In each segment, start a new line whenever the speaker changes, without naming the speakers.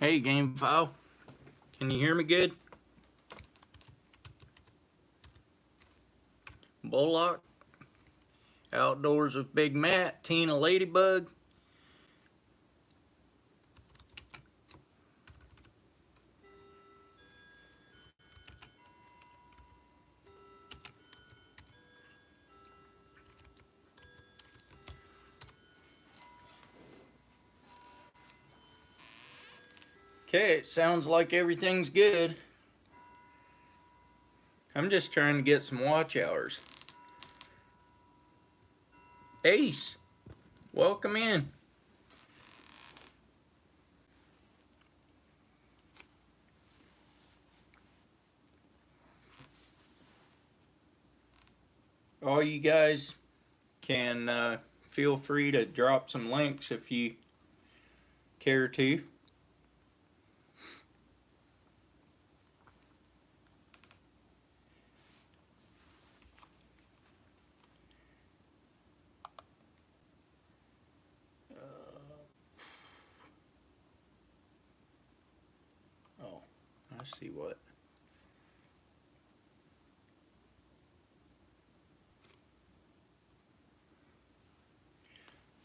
Hey, game file. Can you hear me good? Bullock, Outdoors with Big Matt, Tina Ladybug. Okay, it sounds like everything's good. I'm just trying to get some watch hours. Ace, welcome in. All you guys can feel free to drop some links if you care to. Oh, I see what.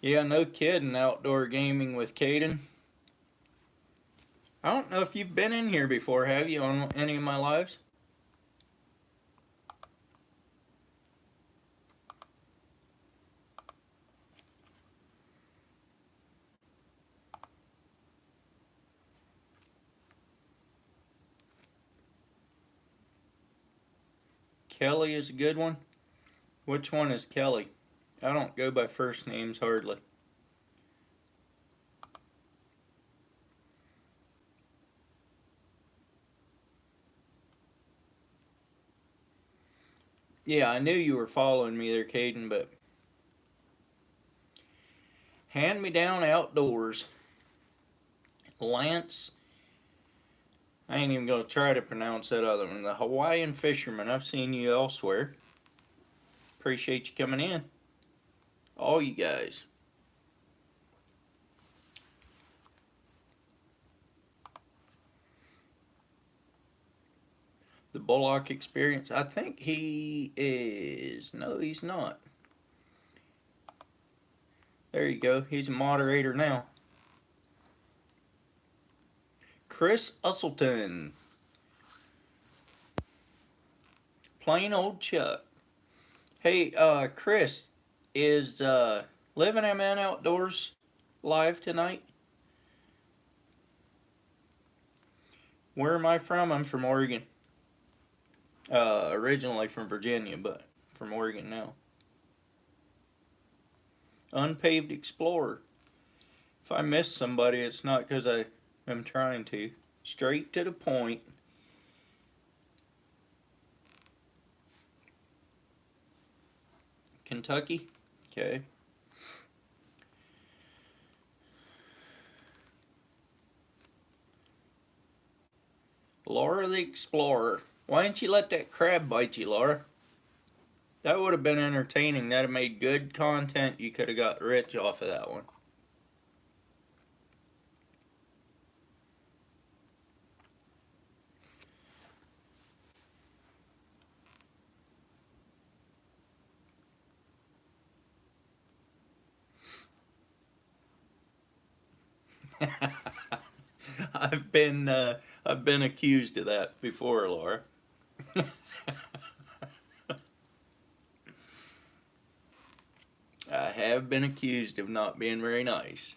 Yeah, no kidding, outdoor gaming with Caden. I don't know if you've been in here before, have you, on any of my lives? Kelly is a good one. Which one is Kelly? I don't go by first names hardly. Yeah, I knew you were following me there, Caden, but Hand Me Down Outdoors. Lance, I ain't even gonna try to pronounce that other one. The Hawaiian Fisherman. I've seen you elsewhere. Appreciate you coming in. All you guys. The Bullock Experience. I think he is. No, he's not. There you go. He's a moderator now. Chris Usselton. Plain old Chuck. Hey, Chris, is Living MN Outdoors live tonight? Where am I from? I'm from Oregon. Originally from Virginia, but from Oregon now. Unpaved Explorer. If I miss somebody, it's not because I am trying to. Straight to the point. Kentucky? Okay. Laura the Explorer. Why didn't you let that crab bite you, Laura? That would have been entertaining. That'd have made good content. You could have got rich off of that one. I've been accused of that before, Laura. I have been accused of not being very nice.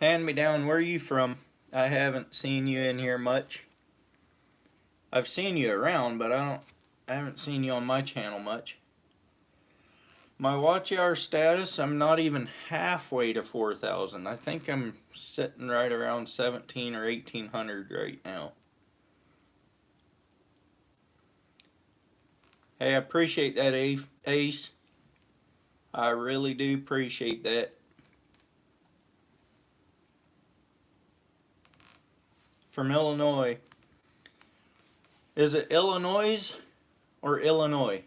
Hand Me Down, where are you from? I haven't seen you in here much. I've seen you around, but I haven't seen you on my channel much. My watch hour status, I'm not even halfway to 4,000. I think I'm sitting right around 17 or 1800 right now. Hey, I appreciate that, Ace. I really do appreciate that. From Illinois. Is it Illinois or Illinois?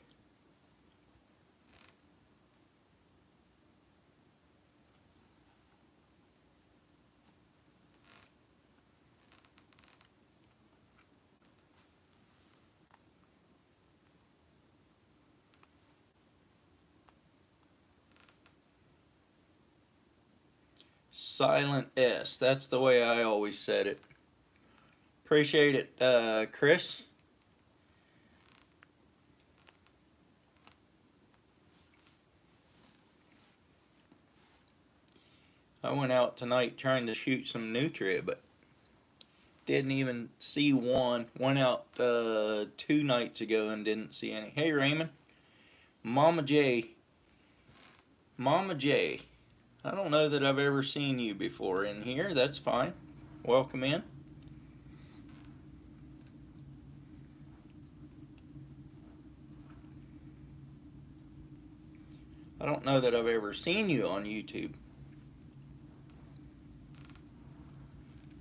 silent S. That's the way I always said it. Appreciate it, Chris. I went out tonight trying to shoot some nutria, but didn't even see one. Went out 2 nights ago and didn't see any. Hey, Raymond. Mama J. Mama J. I don't know that I've ever seen you before in here. That's fine. Welcome in. I don't know that I've ever seen you on YouTube.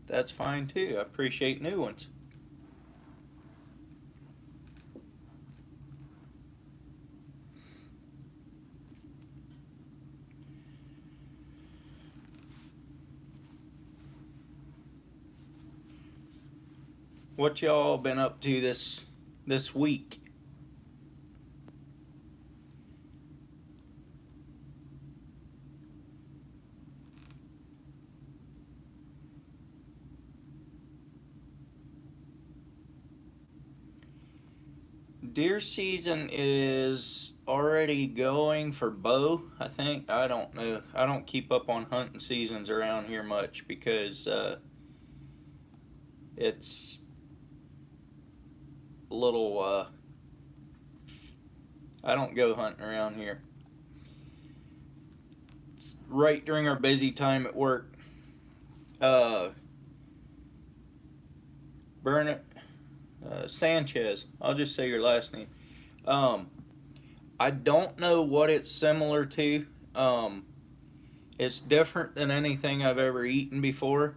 That's fine too. I appreciate new ones. What y'all been up to this week? Deer season is already going for bow, I think. I don't know. I don't keep up on hunting seasons around here much because it's a little, I don't go hunting around here. It's right during our busy time at work. Bernard Sanchez. I'll just say your last name. I don't know what it's similar to. It's different than anything I've ever eaten before.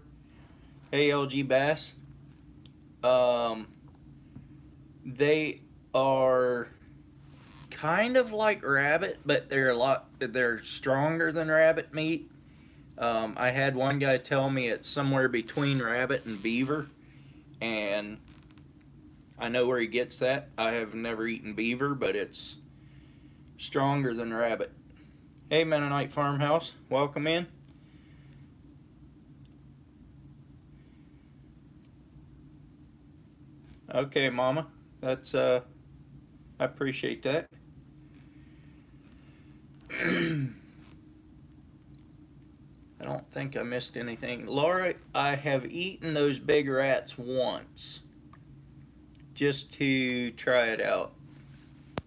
Hey, LG Bass. They are kind of like rabbit, but they're stronger than rabbit meat. I had one guy tell me it's somewhere between rabbit and beaver, and I know where he gets that. I have never eaten beaver, but it's stronger than rabbit. Hey, Mennonite Farmhouse, welcome in. Okay, Mama, that's I appreciate that. I don't think I missed anything. Laura, I have eaten those big rats once just to try it out.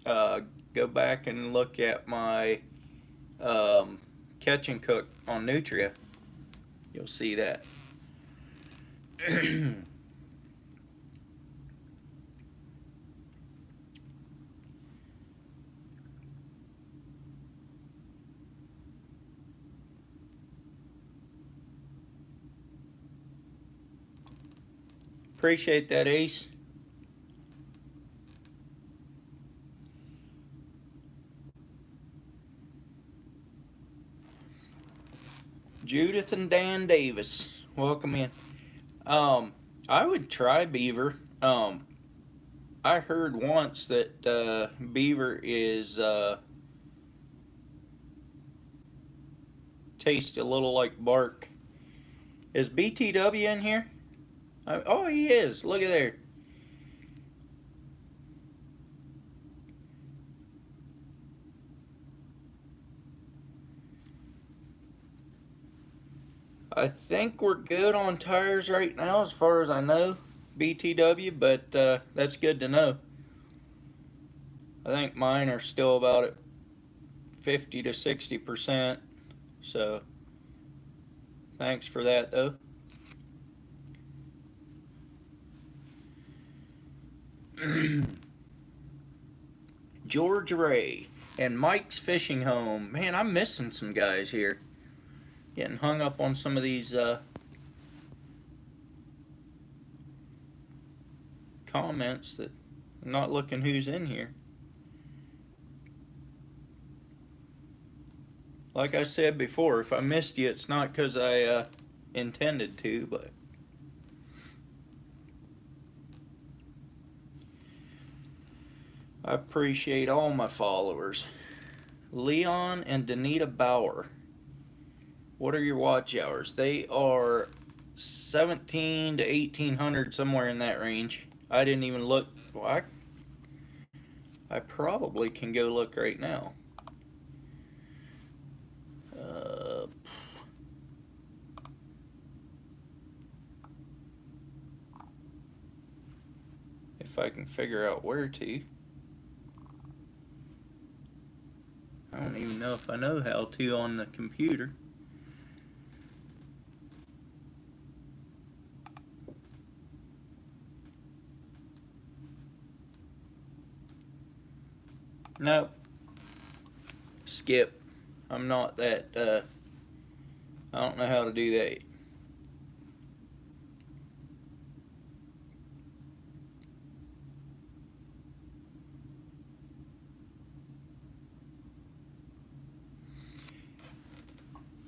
Go back and look at my catch and cook on Nutria. You'll see that. Appreciate that, Ace. Judith and Dan Davis, welcome in. I would try beaver. I heard once that beaver is tastes a little like bark. Is BTW in here? Oh, he is. Look at there. I think we're good on tires right now as far as I know, BTW, but that's good to know. I think mine are still about at 50 to 60%, so thanks for that though. George Ray and Mike's Fishing Home. Man, I'm missing some guys here. Getting hung up on some of these comments that I'm not looking who's in here. Like I said before, if I missed you, it's not because I intended to, but I appreciate all my followers. Leon and Danita Bauer. What are your watch hours? They are 17 to 1800, somewhere in that range. I didn't even look. Well, I probably can go look right now. Uh, if I can figure out where to. I don't even know if I know how to on the computer. Nope. Skip. I'm not that, I don't know how to do that.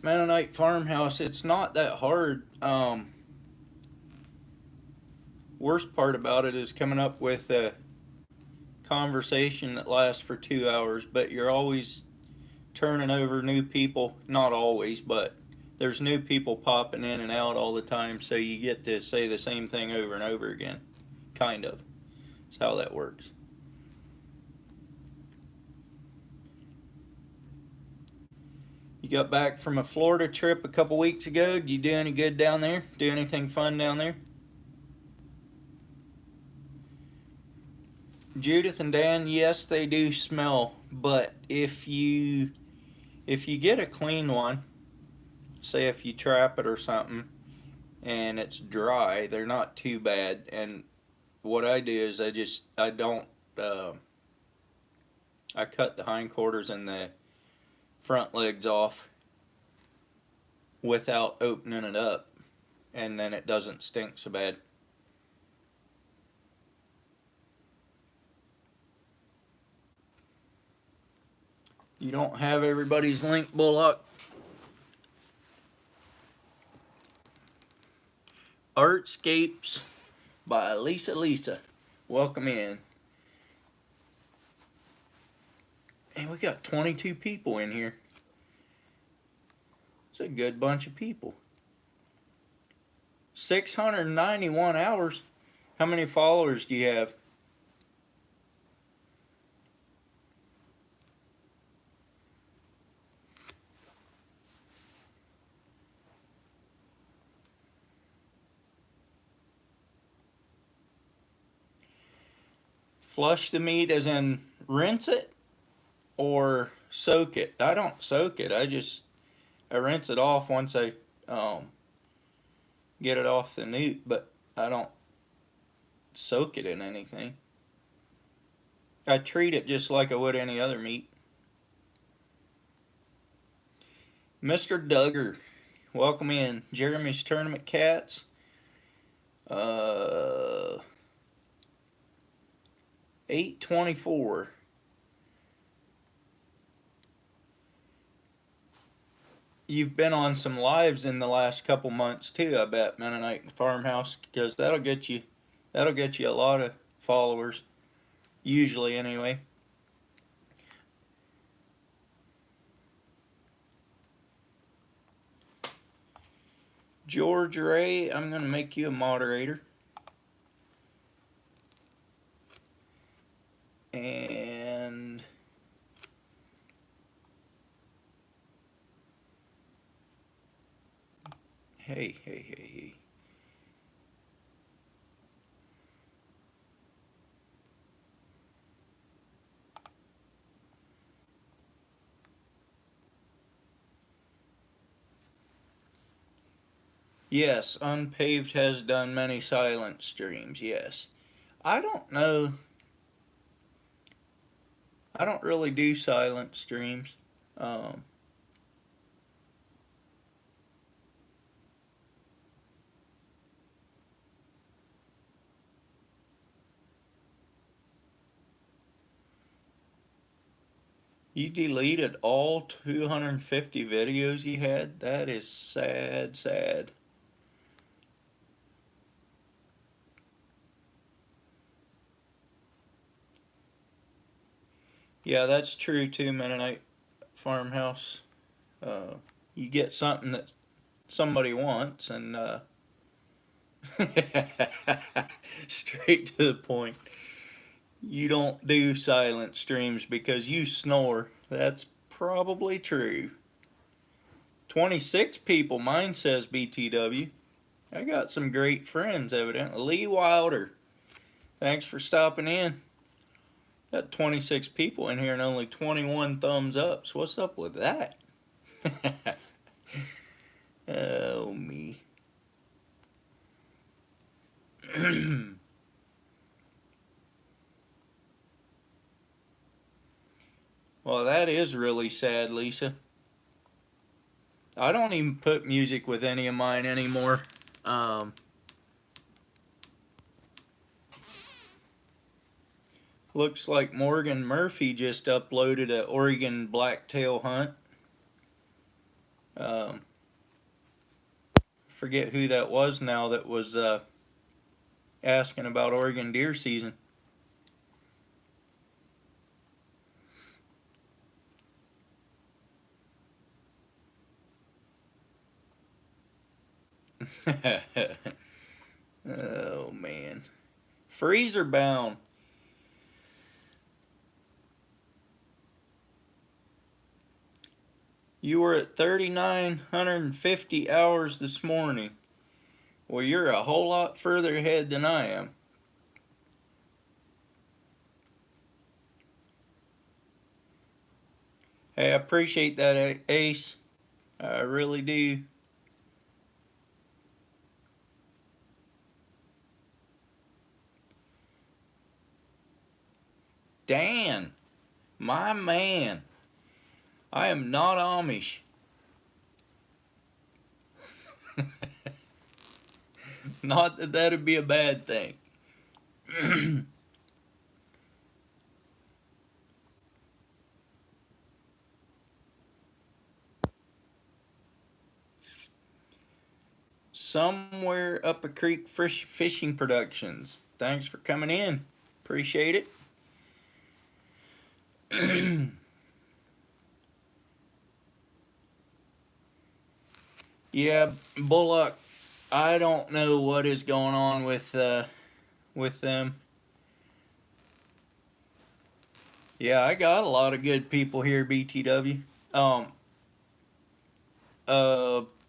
Mennonite Farmhouse, it's not that hard. Worst part about it is coming up with a conversation that lasts for 2 hours, but you're always turning over new people. Not always, but there's new people popping in and out all the time, so you get to say the same thing over and over again. Kind of. That's how that works. You got back from a Florida trip a couple weeks ago. Did you do any good down there? Do anything fun down there? Judith and Dan, yes, they do smell, but if you get a clean one, say if you trap it or something, and it's dry, they're not too bad. And what I do is I don't I cut the hindquarters and the front legs off without opening it up, and then it doesn't stink so bad. You don't have everybody's link, Bullock. Artscapes by Lisa. Welcome in. And we got 22 people in here. It's a good bunch of people. 691 hours. How many followers do you have? Flush the meat as in rinse it or soak it? I don't soak it. I rinse it off once I get it off the newt, but I don't soak it in anything. I treat it just like I would any other meat. Mr. Duggar, welcome in. Jeremy's Tournament Cats. 824. You've been on some lives in the last couple months too, I bet, Mennonite Farmhouse, because that'll get you a lot of followers, usually anyway. George Ray, I'm gonna make you a moderator. And hey. Yes, Unpaved has done many silent streams, yes. I don't know. I don't really do silent streams. Um, you deleted all 250 videos you had? That is sad. Yeah, that's true too, Mennonite Farmhouse. You get something that somebody wants, and straight to the point. You don't do silent streams because you snore. That's probably true. 26 people, mine says BTW. I got some great friends, evidently. Lee Wilder, thanks for stopping in. Got 26 people in here and only 21 thumbs up. So what's up with that? Oh, me. Well, that is really sad, Lisa. I don't even put music with any of mine anymore. Looks like Morgan Murphy just uploaded an Oregon blacktail hunt. Forget who that was now that was asking about Oregon deer season. Oh man. Freezer bound. You were at 3,950 hours this morning. Well, you're a whole lot further ahead than I am. Hey, I appreciate that, Ace. I really do. Dan, my man. I am not Amish. Not that that'd be a bad thing. Somewhere up a creek fishing productions. Thanks for coming in. Appreciate it. Yeah, Bullock. I don't know what is going on with them. Yeah, I got a lot of good people here, BTW.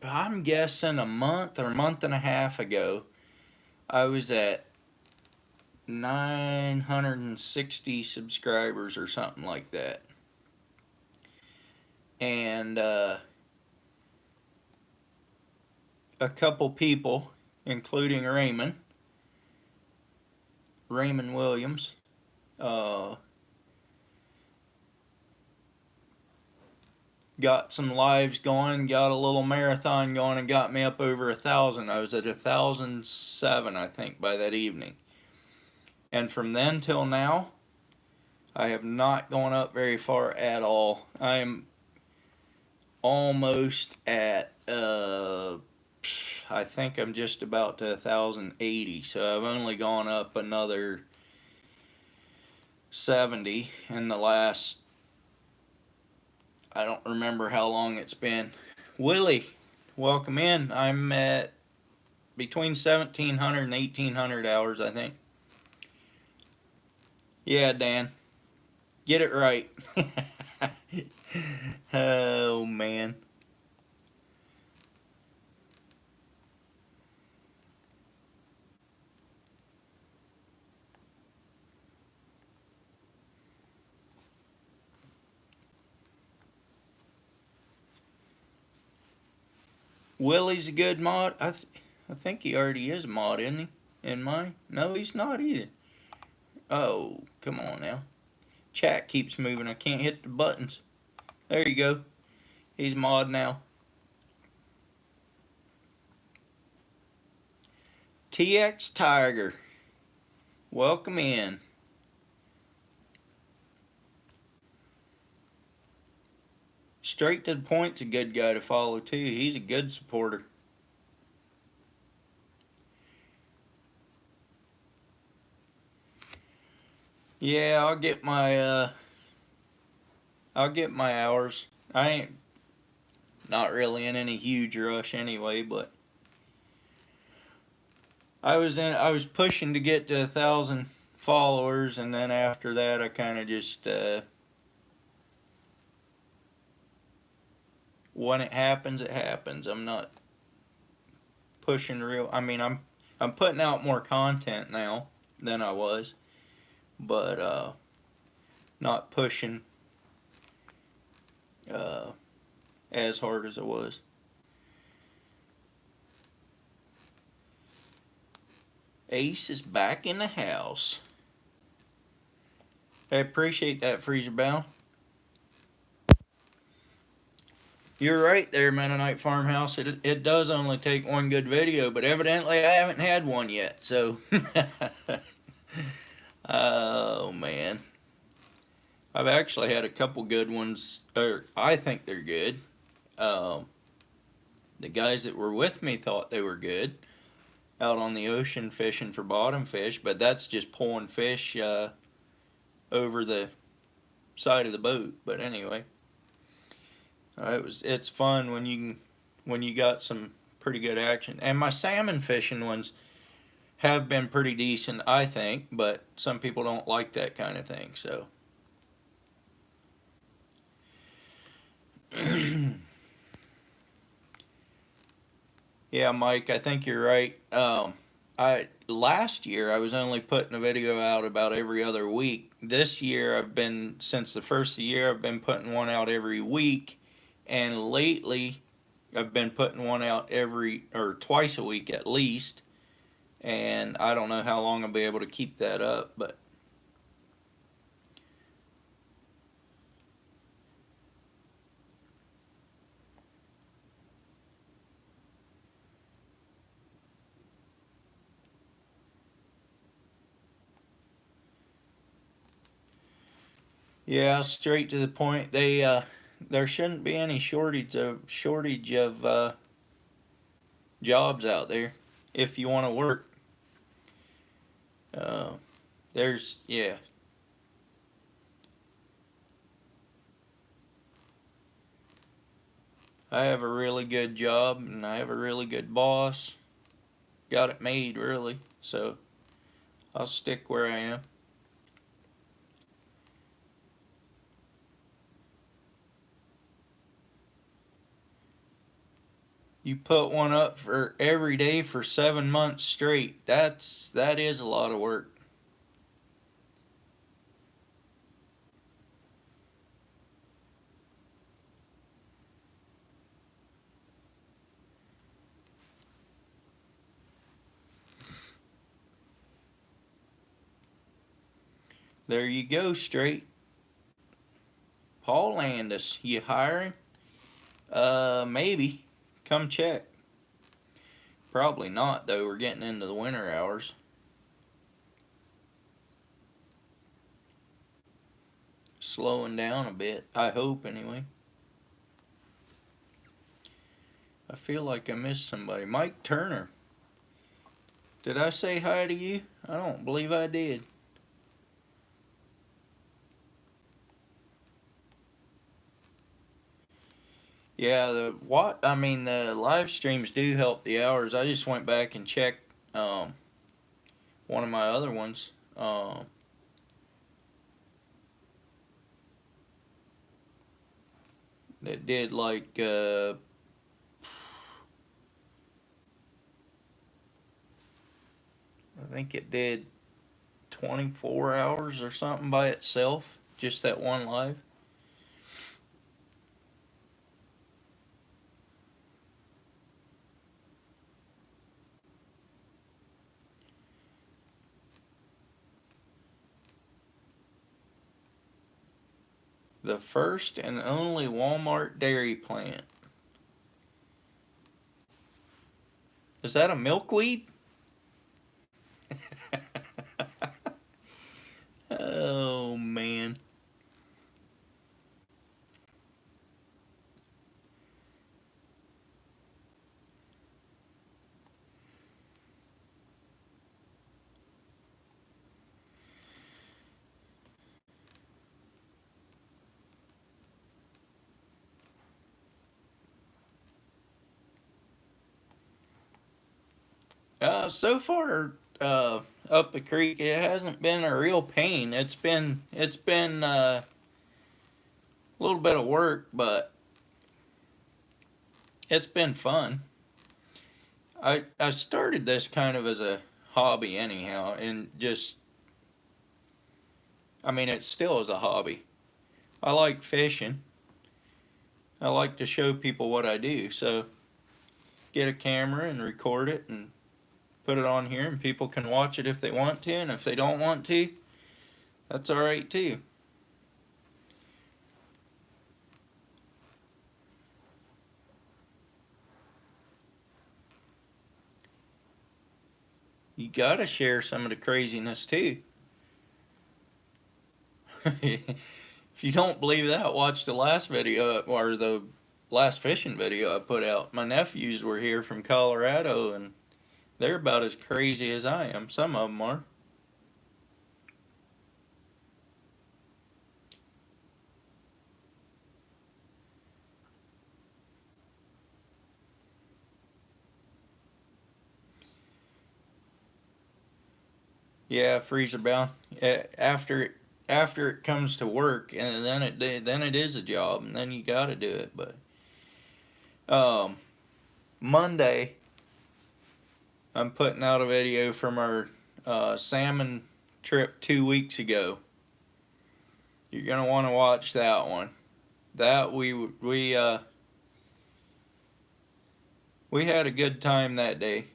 I'm guessing a month or month and a half ago, I was at 960 subscribers or something like that. And a couple people, including Raymond Williams, got some lives going, got a little marathon going, and got me up over 1,000. I was at 1,007, I think, by that evening. And from then till now, I have not gone up very far at all. I'm almost at, I think I'm just about to 1,080. So I've only gone up another 70 in the last, I don't remember how long it's been. Willie, welcome in. I'm at between 1,700 and 1,800 hours, I think. Yeah, Dan. Get it right. Oh, man. Willie's a good mod. I think he already is a mod, isn't he? In mine? No, he's not either. Oh, come on now. Chat keeps moving. I can't hit the buttons. There you go. He's mod now. TX Tiger. Welcome in. Straight to the point's a good guy to follow too. He's a good supporter. Yeah, I'll get my hours. I ain't Not really in any huge rush anyway, but I was pushing to get to 1,000 followers, and then after that I kind of just when it happens, it happens. I'm not pushing real. I mean, I'm putting out more content now than I was, but not pushing uh, as hard as I was. Ace is back in the house. I appreciate that, Freezer Bound. You're right there, Mennonite Farmhouse. It does only take one good video, but evidently I haven't had one yet, so. Oh, man. I've actually had a couple good ones, or I think they're good. Um, the guys that were with me thought they were good out on the ocean fishing for bottom fish, but that's just pulling fish over the side of the boat. But anyway, it's fun when you got some pretty good action. And my salmon fishing ones have been pretty decent, I think, but some people don't like that kind of thing, so. Yeah, Mike, I think you're right. I last year I was only putting a video out about every other week. This year since the first of the year I've been putting one out every week, and lately I've been putting one out every or twice a week at least. And I don't know how long I'll be able to keep that up, but yeah, straight to the point. There shouldn't be any shortage of jobs out there if you want to work. Uh, yeah. I have a really good job and I have a really good boss. Got it made, really. So I'll stick where I am. You put one up for every day for 7 months straight. That is a lot of work. There you go, straight. Paul Landis, you hiring? Maybe. Come check. Probably not, though. We're getting into the winter hours. Slowing down a bit. I hope, anyway. I feel like I missed somebody. Mike Turner. Did I say hi to you? I don't believe I did. Yeah, the live streams do help the hours. I just went back and checked one of my other ones. That did like I think it did 24 hours or something by itself, just that one live. The first and only Walmart dairy plant. Is that a milkweed? Oh, man. So far, up the creek, it hasn't been a real pain. It's been a little bit of work, but it's been fun. I started this kind of as a hobby anyhow, and just I mean it still is a hobby. I like fishing. I like to show people what I do, so get a camera and record it and put it on here, and people can watch it if they want to, and if they don't want to, that's all right too. You gotta share some of the craziness too. If you don't believe that, watch the last video or the last fishing video I put out. My nephews were here from Colorado, and they're about as crazy as I am. Some of them are. Yeah, freezer bound. After it comes to work, and then it is a job, and then you got to do it. But um, Monday, I'm putting out a video from our salmon trip 2 weeks ago. You're gonna want to watch that one. That we had a good time that day.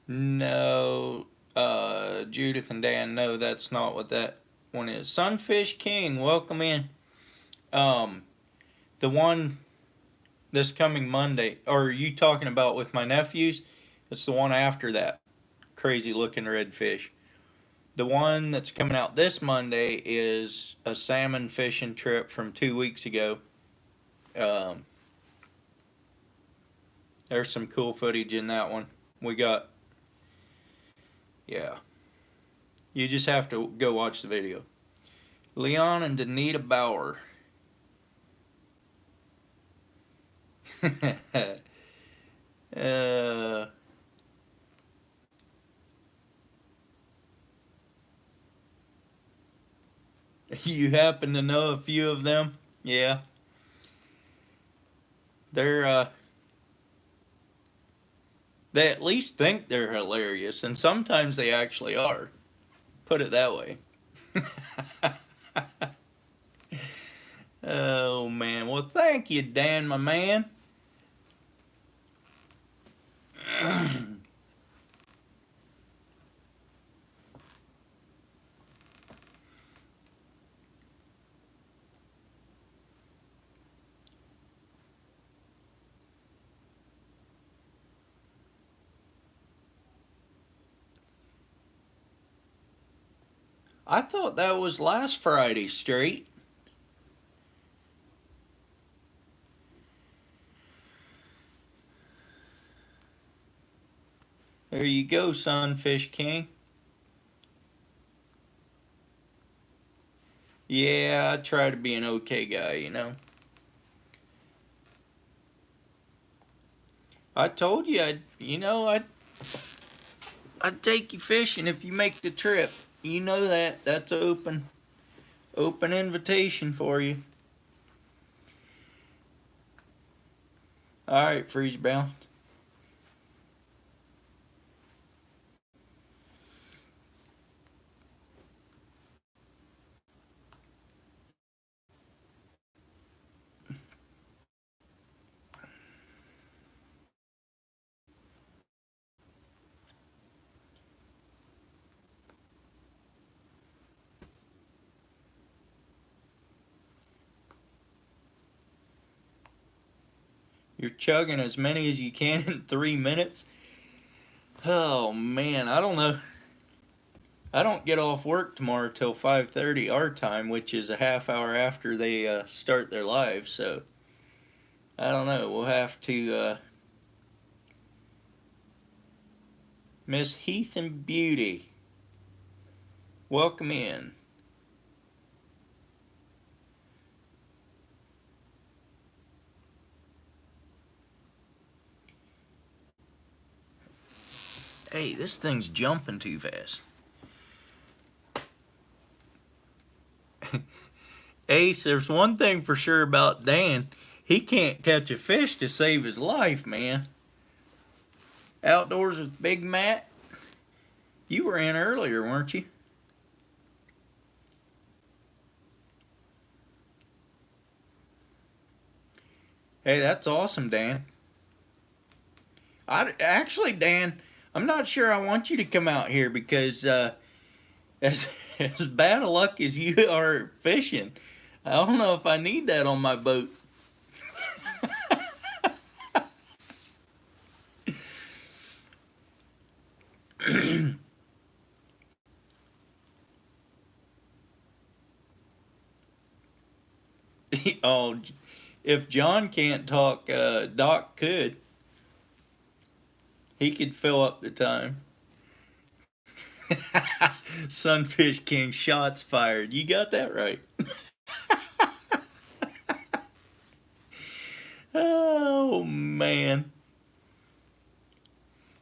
No, Judith and Dan, no, that's not what that one is. Sunfish King, welcome in. Um, the one this coming Monday, or are you talking about with my nephews? It's the one after that. Crazy looking redfish. The one that's coming out this Monday is a salmon fishing trip from 2 weeks ago. Um, there's some cool footage in that one. We got, yeah. You just have to go watch the video. Leon and Danita Bauer. uh, you happen to know a few of them? Yeah. They're they at least think they're hilarious, and sometimes they actually are. Put it that way. Oh man. Well, thank you, Dan, my man. I thought that was last Friday straight. There you go, Sunfish King. Yeah, I try to be an okay guy. I told you I'd take you fishing if you make the trip. You know that. That's open invitation for you. All right, freeze bound. You're chugging as many as you can in 3 minutes. Oh man, I don't know. I don't get off work tomorrow till 5:30 our time, which is a half hour after they start their live. So I don't know. We'll have to Miss Heath and Beauty. Welcome in. Hey, this thing's jumping too fast. Ace, there's one thing for sure about Dan. He can't catch a fish to save his life, man. Outdoors with Big Matt. You were in earlier, weren't you? Hey, that's awesome, Dan. Actually, Dan, I'm not sure I want you to come out here because as as bad a luck as you are fishing, I don't know if I need that on my boat. Oh, if John can't talk, Doc could. He could fill up the time. Sunfish King, shots fired. You got that right. Oh man.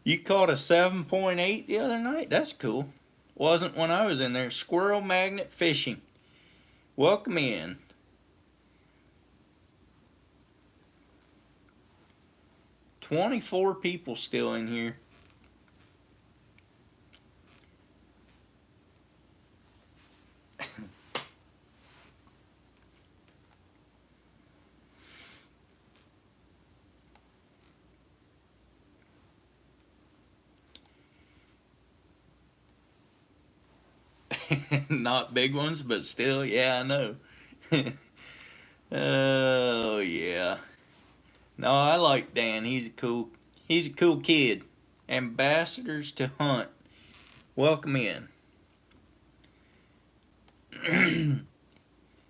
You caught a 7.8 the other night? That's cool. Wasn't when I was in there. Squirrel Magnet Fishing. Welcome in. $24 people still in here. Not big ones, but still, yeah, I know. Oh yeah. No, I like Dan. He's a cool kid. Ambassadors to Hunt. Welcome in.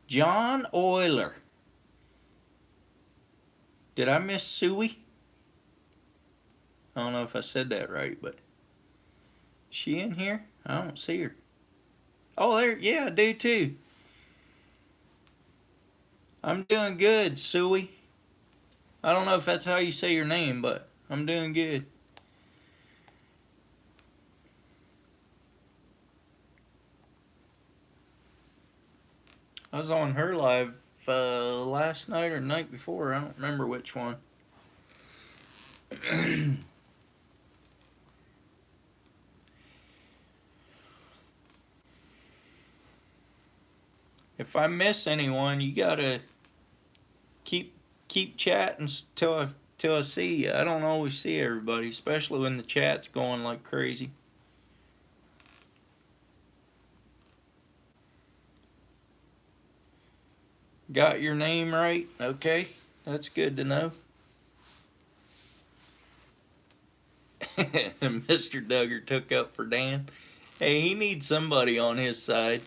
John Euler. Did I miss Suey? I don't know if I said that right, but is she in here? I don't see her. Oh, there. Yeah, I do too. I'm doing good, Suey. I don't know if that's how you say your name, but I'm doing good. I was on her live last night or night before. I don't remember which one. If I miss anyone, you gotta keep chatting till I see you. I don't always see everybody, especially when the chat's going like crazy. Got your name right? Okay, that's good to know. Mr. Duggar took up for Dan. Hey, he needs somebody on his side.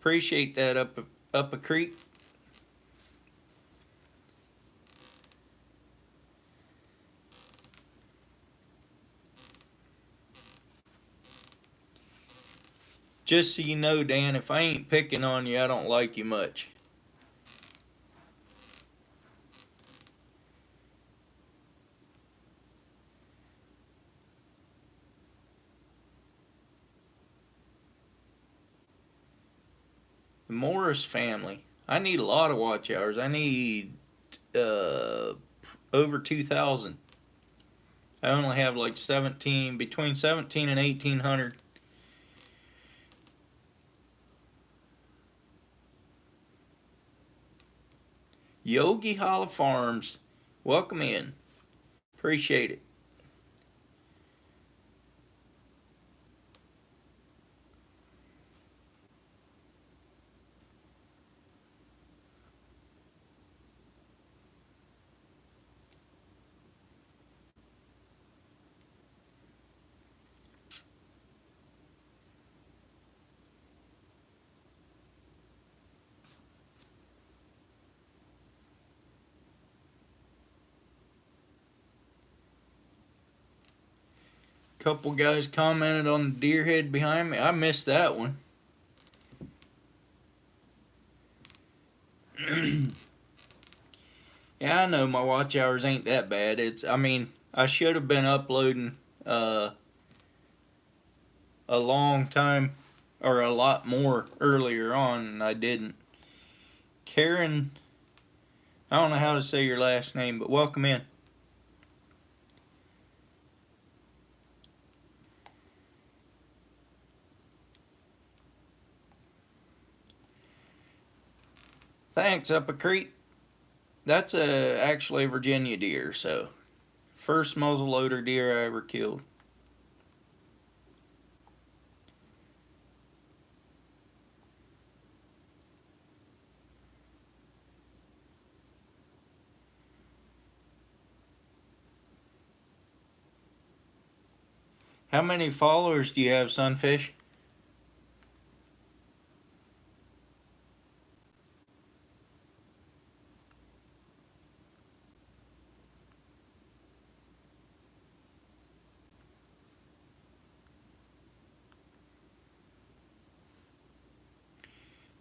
Appreciate that up a creek. Just so you know, Dan, if I ain't picking on you, I don't like you much. The Morris family. I need a lot of watch hours. I need over 2,000. I only have like 17, between 17 and 1,800. Yogi Hollow Farms, welcome in. Appreciate it. Couple guys commented on the deer head behind me. I missed that one. Yeah, I know my watch hours ain't that bad. I mean, I should have been uploading a long time or a lot more earlier on, and I didn't. Karen, I don't know how to say your last name, but welcome in. Thanks, Up a Creek. That's actually a Virginia deer, so first muzzleloader deer I ever killed. How many followers do you have, Sunfish?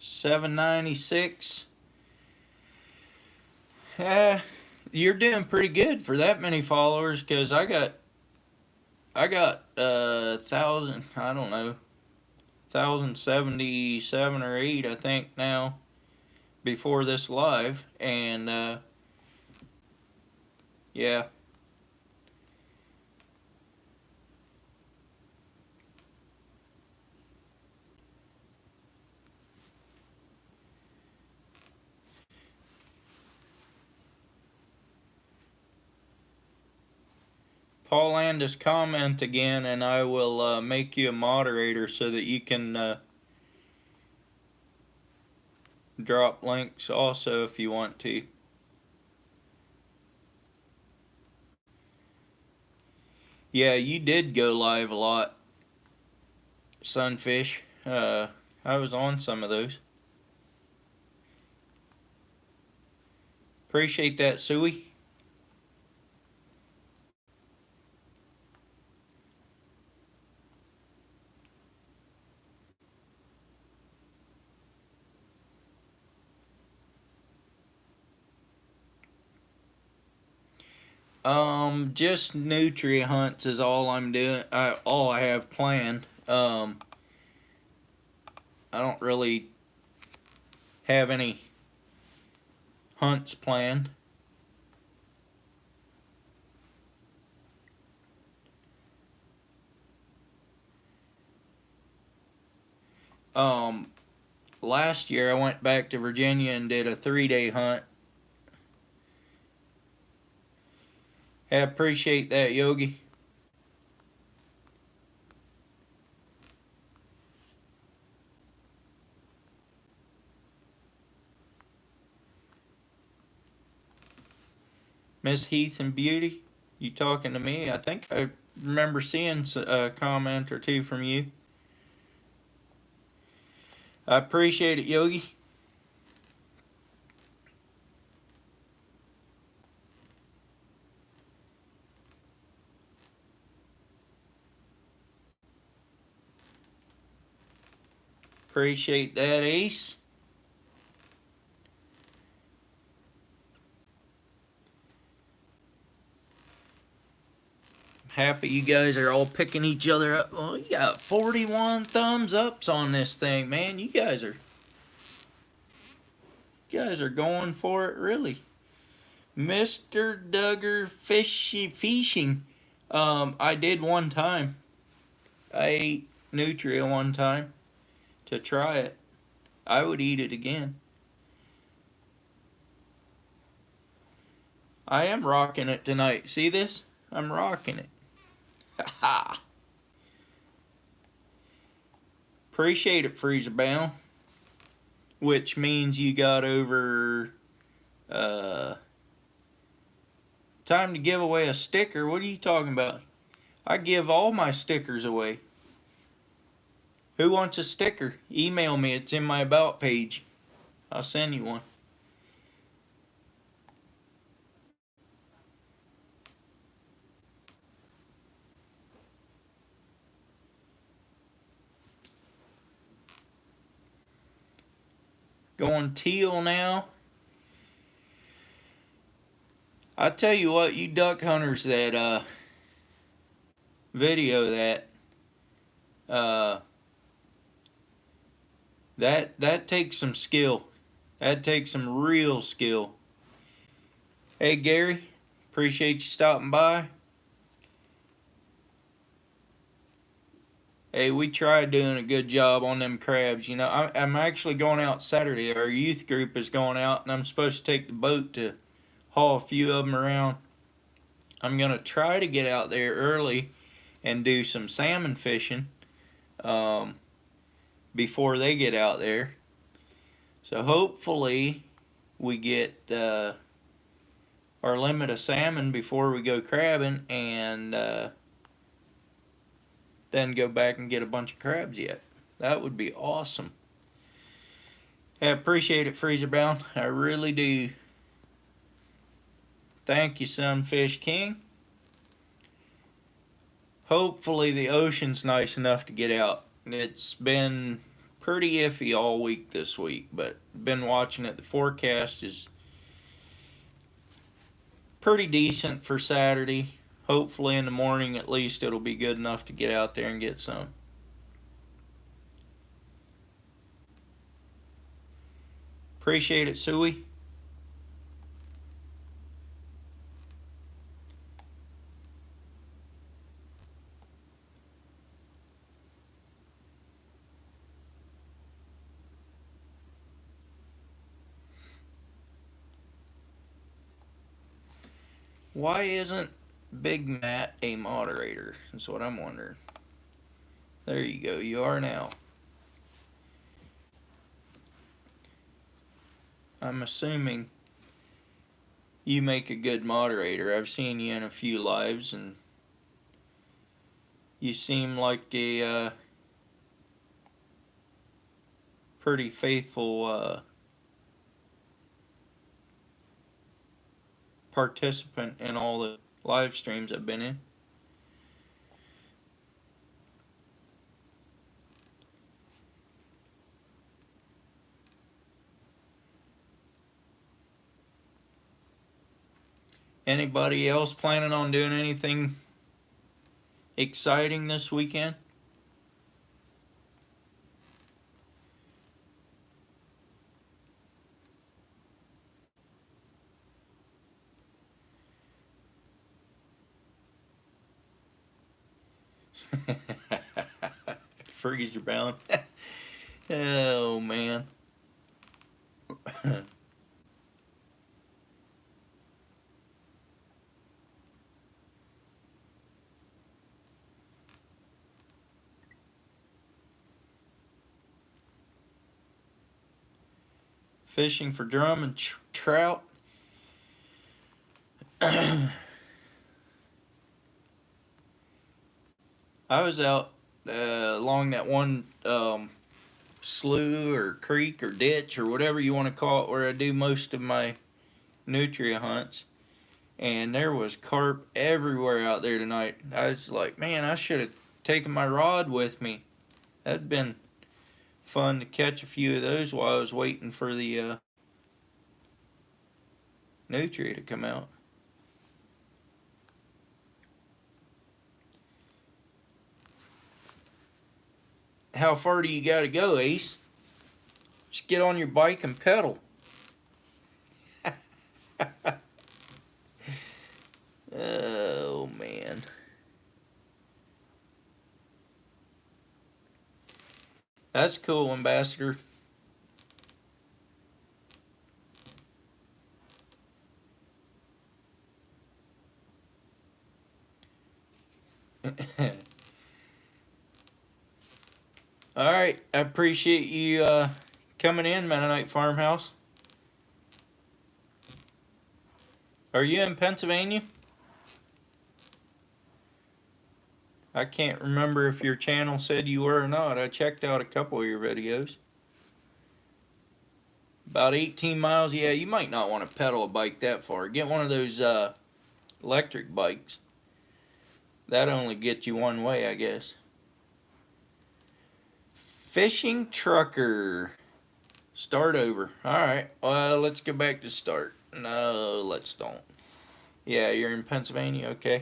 $7.96. You're doing pretty good for that many followers, because I got 1,000, I don't know, 1,077 or 8, I think, now, before this live, and yeah. Paul Landis, comment again, and I will make you a moderator so that you can drop links also if you want to. Yeah, you did go live a lot, Sunfish. I was on some of those. Appreciate that, Suey. Just nutria hunts is all I'm doing. All I have planned. I don't really have any hunts planned. Last year I went back to Virginia and did a 3-day hunt. I appreciate that, Yogi. Miss Heath and Beauty, you talking to me? I think I remember seeing a comment or two from you. I appreciate it, Yogi. Appreciate that, Ace. Happy you guys are all picking each other up. Well, you got 41 thumbs ups on this thing, man. You guys are going for it, really. Mr. Duggar Fishing. I did one time. I ate nutria one time to try it. I would eat it again. I am rocking it tonight. See this? I'm rocking it. Ha! Appreciate it, Freezer Bound. Which means you got over time to give away a sticker. What are you talking about? I give all my stickers away. Who wants a sticker? Email me. It's in my about page. I'll send you one. going teal now. I tell you what, you duck hunters that video that takes some skill. That takes some real skill. Hey Gary, appreciate you stopping by. Hey, we tried doing a good job on them crabs. You know, I'm actually going out Saturday. Our youth group is going out, and I'm supposed to take the boat to haul a few of them around. I'm going to try to get out there early and do some salmon fishing before they get out there. So hopefully we get our limit of salmon before we go crabbing, and then go back and get a bunch of crabs yet. That would be awesome. I appreciate it, Freezerbound. I really do. Thank you, Sunfish King. Hopefully the ocean's nice enough to get out. It's been pretty iffy all week this week, but been watching it. The forecast is pretty decent for Saturday. Hopefully in the morning at least it'll be good enough to get out there and get some. Appreciate it, Suey. Why isn't Big Matt a moderator? That's what I'm wondering. There you go, you are now. I'm assuming you make a good moderator. I've seen you in a few lives, and you seem like a pretty faithful participant in all the live streams I've been in. Anybody else planning on doing anything exciting this weekend? Freezer bound. Oh man. Fishing for drum and trout. I was out along that one slough or creek or ditch or whatever you want to call it, where I do most of my nutria hunts, and there was carp everywhere out there tonight. I was like, man, I should have taken my rod with me. That'd been fun to catch a few of those while I was waiting for the nutria to come out. How far do you gotta go, Ace? Just get on your bike and pedal. Oh man. That's cool, Ambassador. Alright, I appreciate you coming in, Mennonite Farmhouse. Are you in Pennsylvania? I can't remember if your channel said you were or not. I checked out a couple of your videos. About 18 miles. Yeah, you might not want to pedal a bike that far. Get one of those electric bikes. That only gets you one way, I guess. Fishing Trucker. Start over. Alright, well, let's go back to start. No, let's don't. Yeah, you're in Pennsylvania, okay.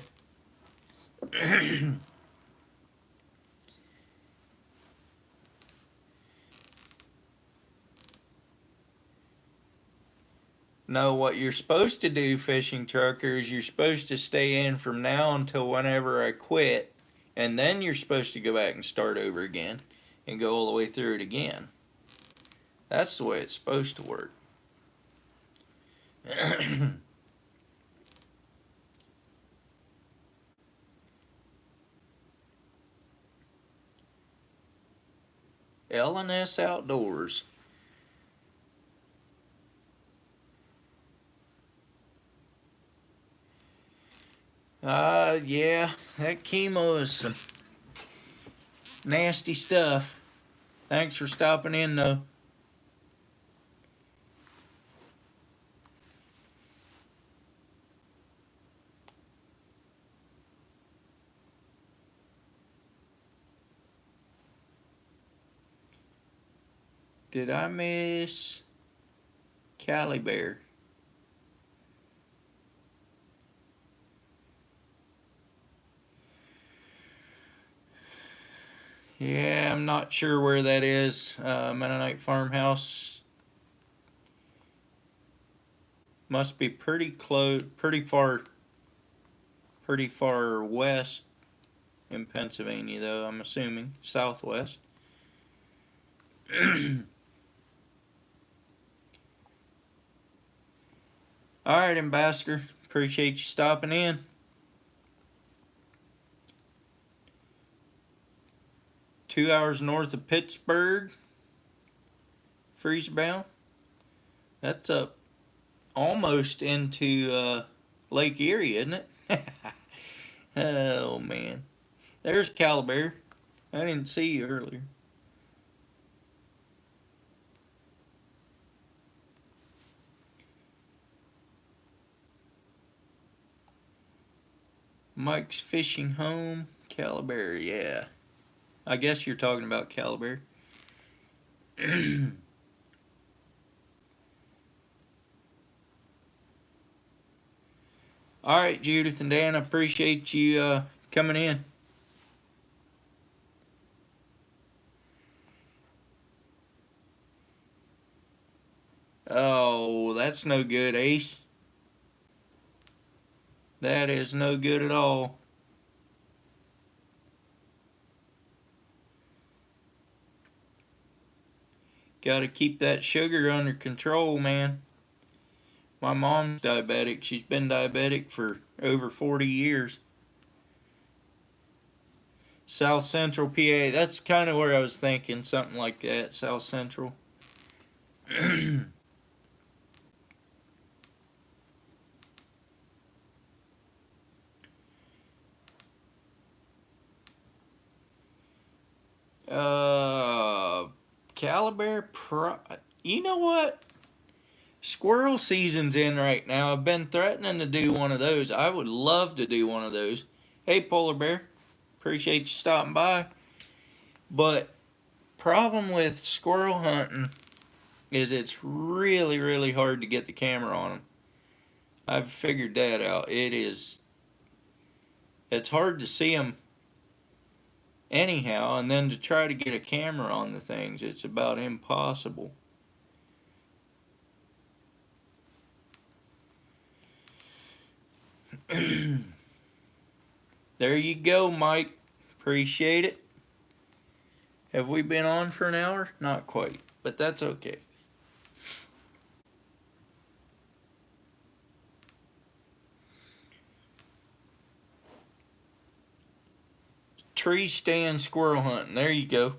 No, what you're supposed to do, fishing trucker, is you're supposed to stay in from now until whenever I quit, and then you're supposed to go back and start over again and go all the way through it again. That's the way it's supposed to work. L&S Outdoors. Yeah, that chemo is some nasty stuff. Thanks for stopping in, though. Did I miss Cali Bear? Yeah, I'm not sure where that is. Mennonite Farmhouse must be pretty close, pretty far west in Pennsylvania, though. I'm assuming southwest. All right, Ambassador. Appreciate you stopping in. Two hours north of Pittsburgh. Freezer bound. That's up almost into Lake Erie, isn't it? Oh, man. There's Cali Bear. I didn't see you earlier. Mike's Fishing Home, Cali Bear, yeah. I guess you're talking about Cali Bear. All right, Judith and Dan, I appreciate you coming in. Oh, that's no good, Ace. That is no good at all. Gotta keep that sugar under control, man. My mom's diabetic. She's been diabetic for over 40 years. South Central PA. That's kind of where I was thinking. Something like that. South Central. Cali Bear. You know what? Squirrel season's in right now. I've been threatening to do one of those. I would love to do one of those. Hey, Polar Bear. Appreciate you stopping by. But problem with squirrel hunting is it's really, really hard to get the camera on them. I've figured that out. It's hard to see them anyhow, and then to try to get a camera on the things, it's about impossible. There you go, Mike. Appreciate it. Have we been on for an hour? Not quite, but that's okay. Tree stand squirrel hunting. There you go.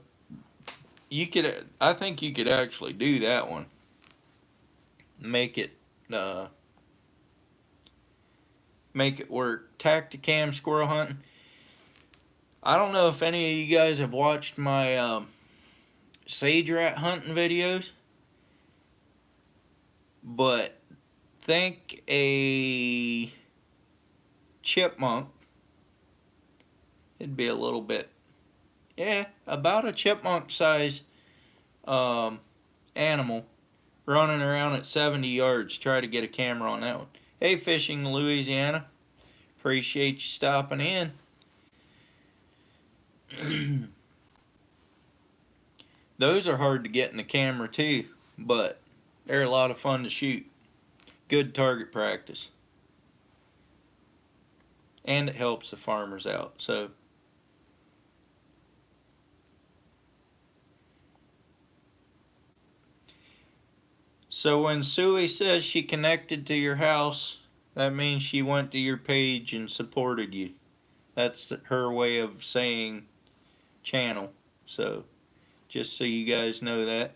I think you could actually do that one. Make it work. Tacticam squirrel hunting. I don't know if any of you guys have watched my sage rat hunting videos, but think a chipmunk. It'd be a little bit, yeah, about a chipmunk size animal running around at 70 yards. Try to get a camera on that one. Hey, Fishing Louisiana. Appreciate you stopping in. Those are hard to get in the camera too, but they're a lot of fun to shoot. Good target practice. And it helps the farmers out. So when Suey says she connected to your house, that means she went to your page and supported you. That's her way of saying channel. So just so you guys know that.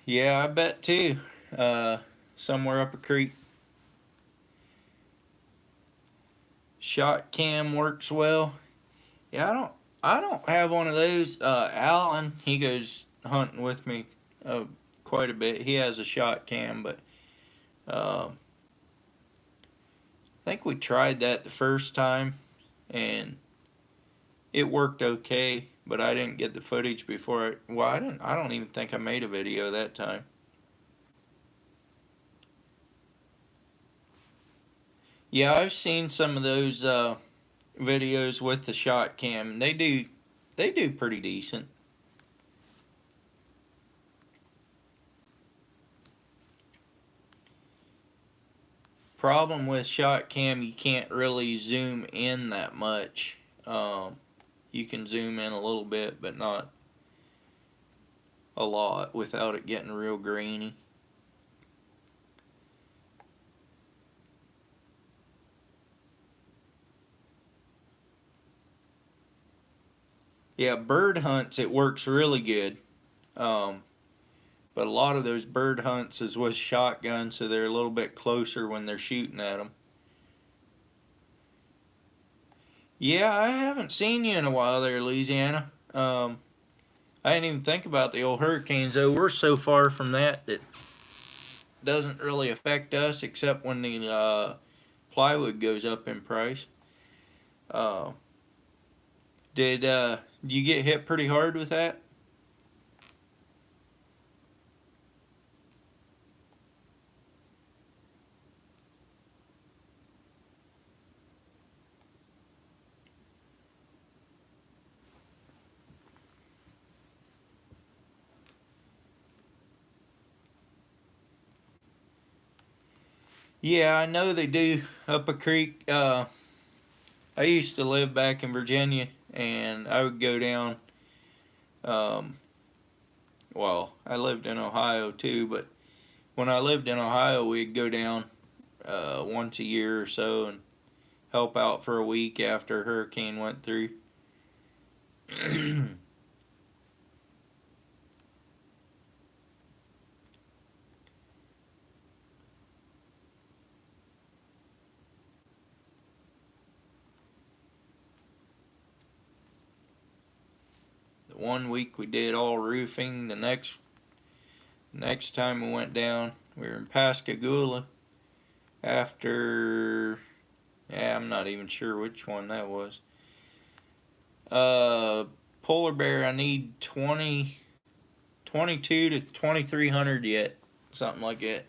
Yeah, I bet too. Somewhere up a creek. Shot cam works well. Yeah, I don't have one of those. Alan, he goes hunting with me quite a bit. He has a shot cam, but I think we tried that the first time and it worked okay, but I didn't get the footage before I don't even think I made a video that time. Yeah, I've seen some of those videos with the shot cam. They do pretty decent. Problem with shot cam, you can't really zoom in that much. You can zoom in a little bit, but not a lot without it getting real grainy. Yeah, bird hunts, it works really good. But a lot of those bird hunts is with shotguns, so they're a little bit closer when they're shooting at them. Yeah, I haven't seen you in a while there, Louisiana. I didn't even think about the old hurricanes, though. We're so far from that that doesn't really affect us except when the plywood goes up in price. Did you get hit pretty hard with that? Yeah, I know they do up a creek. I used to live back in Virginia, and I would go down. Well, I lived in Ohio too, but when I lived in Ohio, we'd go down once a year or so and help out for a week after a hurricane went through. The one week we did all roofing. The next time we went down, we were in Pascagoula. After, yeah, I'm not even sure which one that was. Polar bear, I need 22 to 2300 yet, something like that.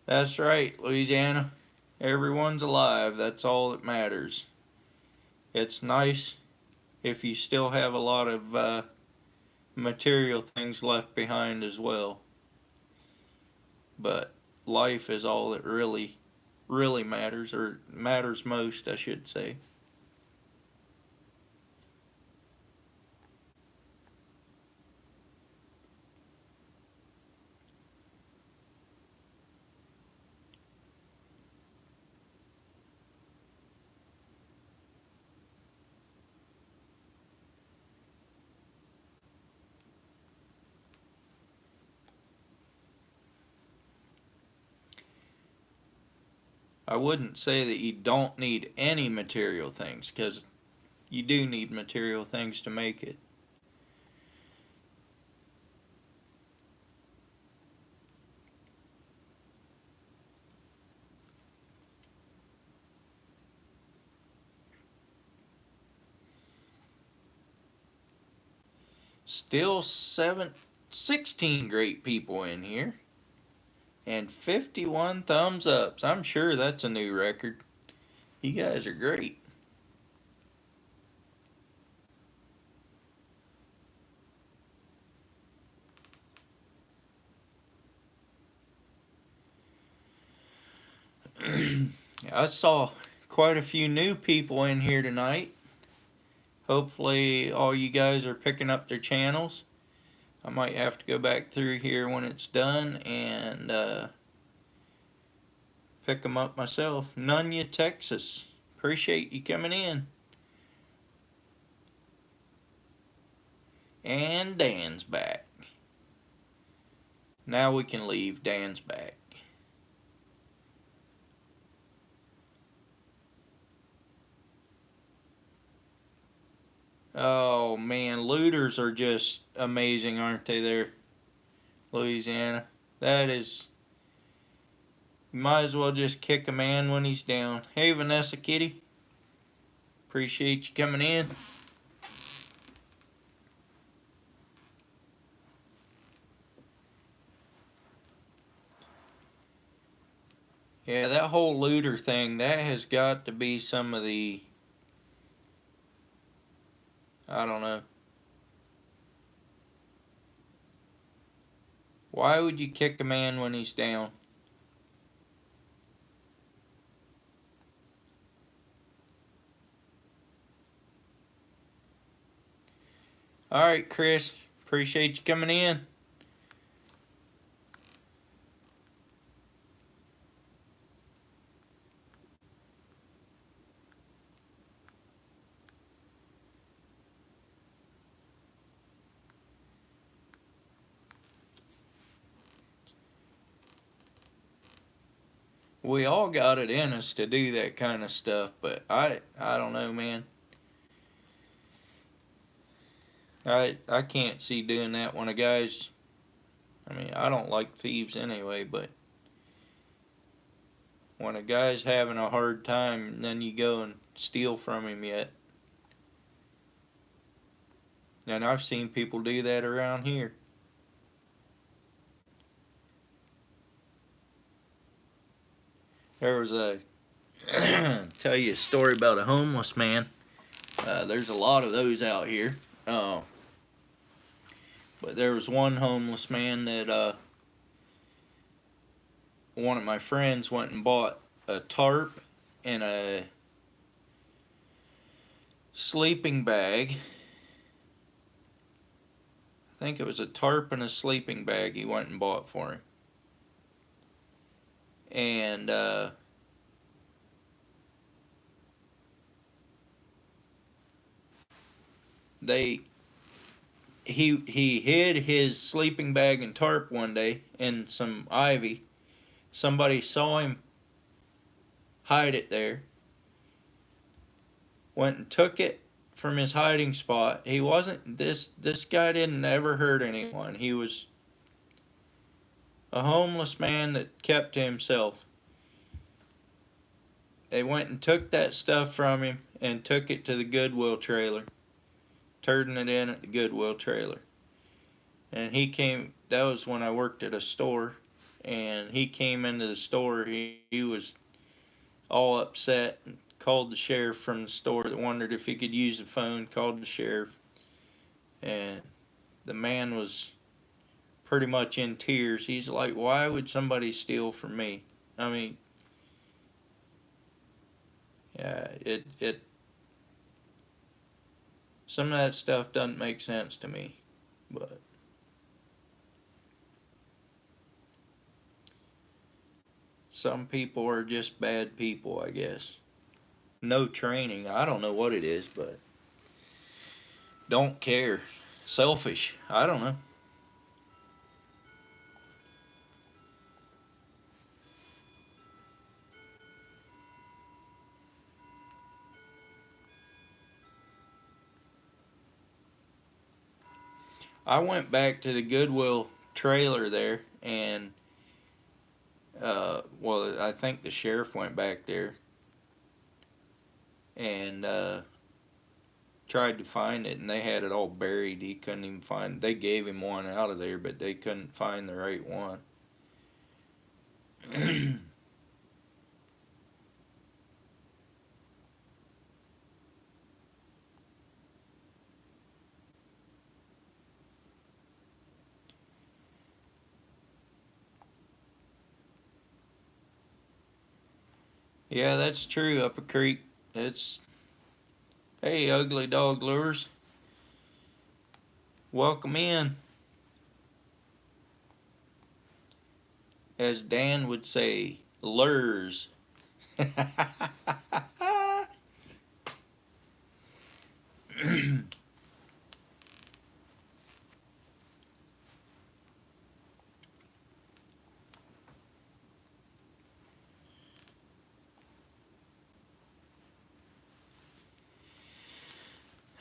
That's right, Louisiana. Everyone's alive. That's all that matters. It's nice if you still have a lot of material things left behind as well. But life is all that really matters, or matters most, I should say. I wouldn't say that you don't need any material things, because you do need material things to make it. Still 16 great people in here. And 51 thumbs ups. I'm sure that's a new record. You guys are great. I saw quite a few new people in here tonight. Hopefully all you guys are picking up their channels. I might have to go back through here when it's done and pick them up myself. Nunya, Texas. Appreciate you coming in. And Dan's back. Now we can leave. Dan's back. Oh man, looters are just amazing, aren't they there, Louisiana? That is, you might as well just kick a man when he's down. Hey Vanessa Kitty, appreciate you coming in. Yeah, that whole looter thing, that has got to be some of the, I don't know. Why would you kick a man when he's down? Alright, Chris, appreciate you coming in. We all got it in us to do that kind of stuff, but I don't know, man. I can't see doing that when a guy's, I mean, I don't like thieves anyway, but when a guy's having a hard time and then you go and steal from him yet. And I've seen people do that around here. There was a, tell you a story about a homeless man. There's a lot of those out here. But there was one homeless man that one of my friends went and bought a tarp and a sleeping bag. I think it was a tarp and a sleeping bag he went and bought for him. And he hid his sleeping bag and tarp one day in some ivy. Somebody saw him hide it there. Went and took it from his hiding spot. He wasn't this guy didn't ever hurt anyone. He was a homeless man that kept to himself. They went and took that stuff from him and took it to the Goodwill trailer. Turned it in at the Goodwill trailer. And he came, that was when I worked at a store, and he came into the store, he was all upset and called the sheriff from the store that wondered if he could use the phone, called the sheriff, and the man was pretty much in tears. He's like, why would somebody steal from me? I mean, yeah, it some of that stuff doesn't make sense to me, but some people are just bad people, I guess. No training, I don't know what it is, but don't care. Selfish, I don't know. I went back to the Goodwill trailer there, and well, I think the sheriff went back there, and tried to find it and they had it all buried. He couldn't even find. They gave him one out of there, but they couldn't find the right one. Yeah, that's true. Up a creek. It's Hey, ugly dog lures. Welcome in. As Dan would say, lures.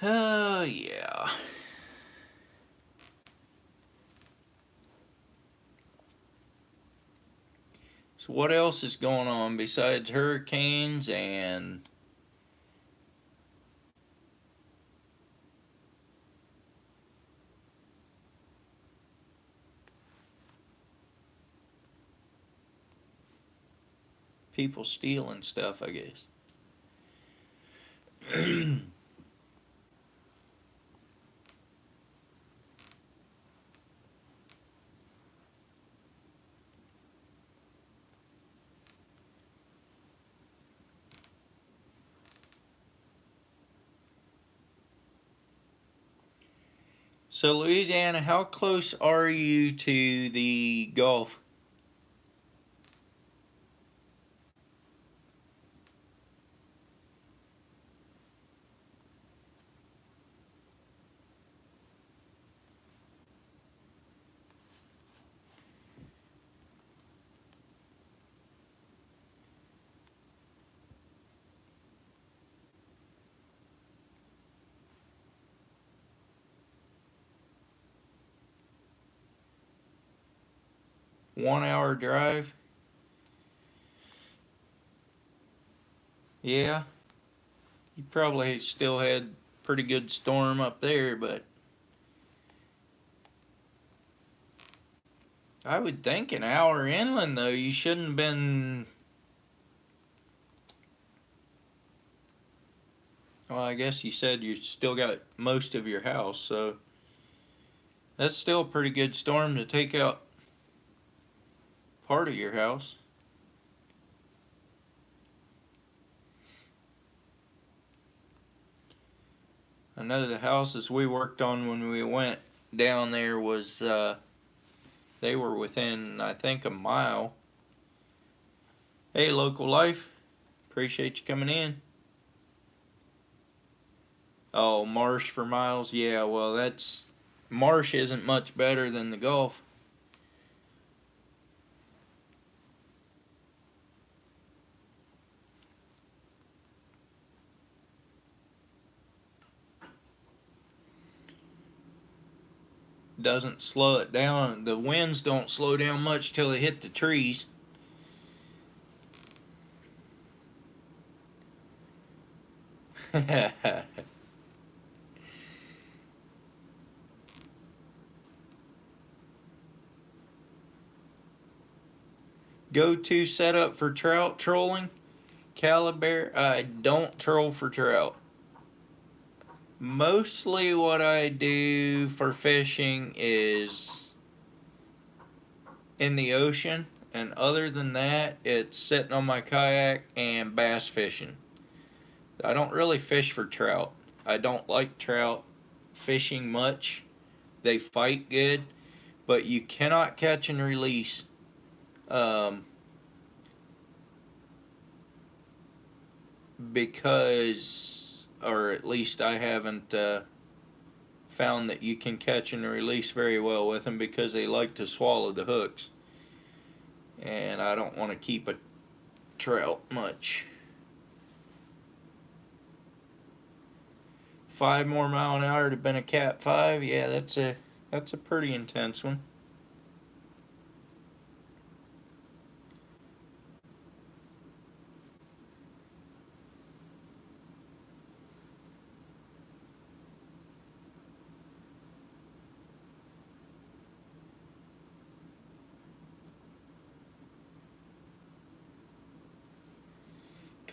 Oh, yeah. So what else is going on besides hurricanes and people stealing stuff, I guess? 'So Louisiana, how close are you to the Gulf? One-hour drive? Yeah. You probably still had pretty good storm up there, but I would think an hour inland though, you shouldn't have been. Well, I guess you said you still got most of your house, so that's still a pretty good storm to take out part of your house. I know the houses we worked on when we went down there was they were within, I think, a mile. Hey, local life, appreciate you coming in. Oh, marsh for miles? Yeah, well, that's marsh isn't much better than the Gulf. Doesn't slow it down. The winds don't slow down much till they hit the trees. Go-to setup for trout trolling? Caliber, I don't troll for trout. Mostly what I do for fishing is in the ocean, and other than that, it's sitting on my kayak and bass fishing. I don't really fish for trout. I don't like trout fishing much. They fight good, but you cannot catch and release because, or at least I haven't found that you can catch and release very well with them because they like to swallow the hooks. And I don't want to keep a trout much. 5 more mph to have been a Cat 5. Yeah, that's a pretty intense one.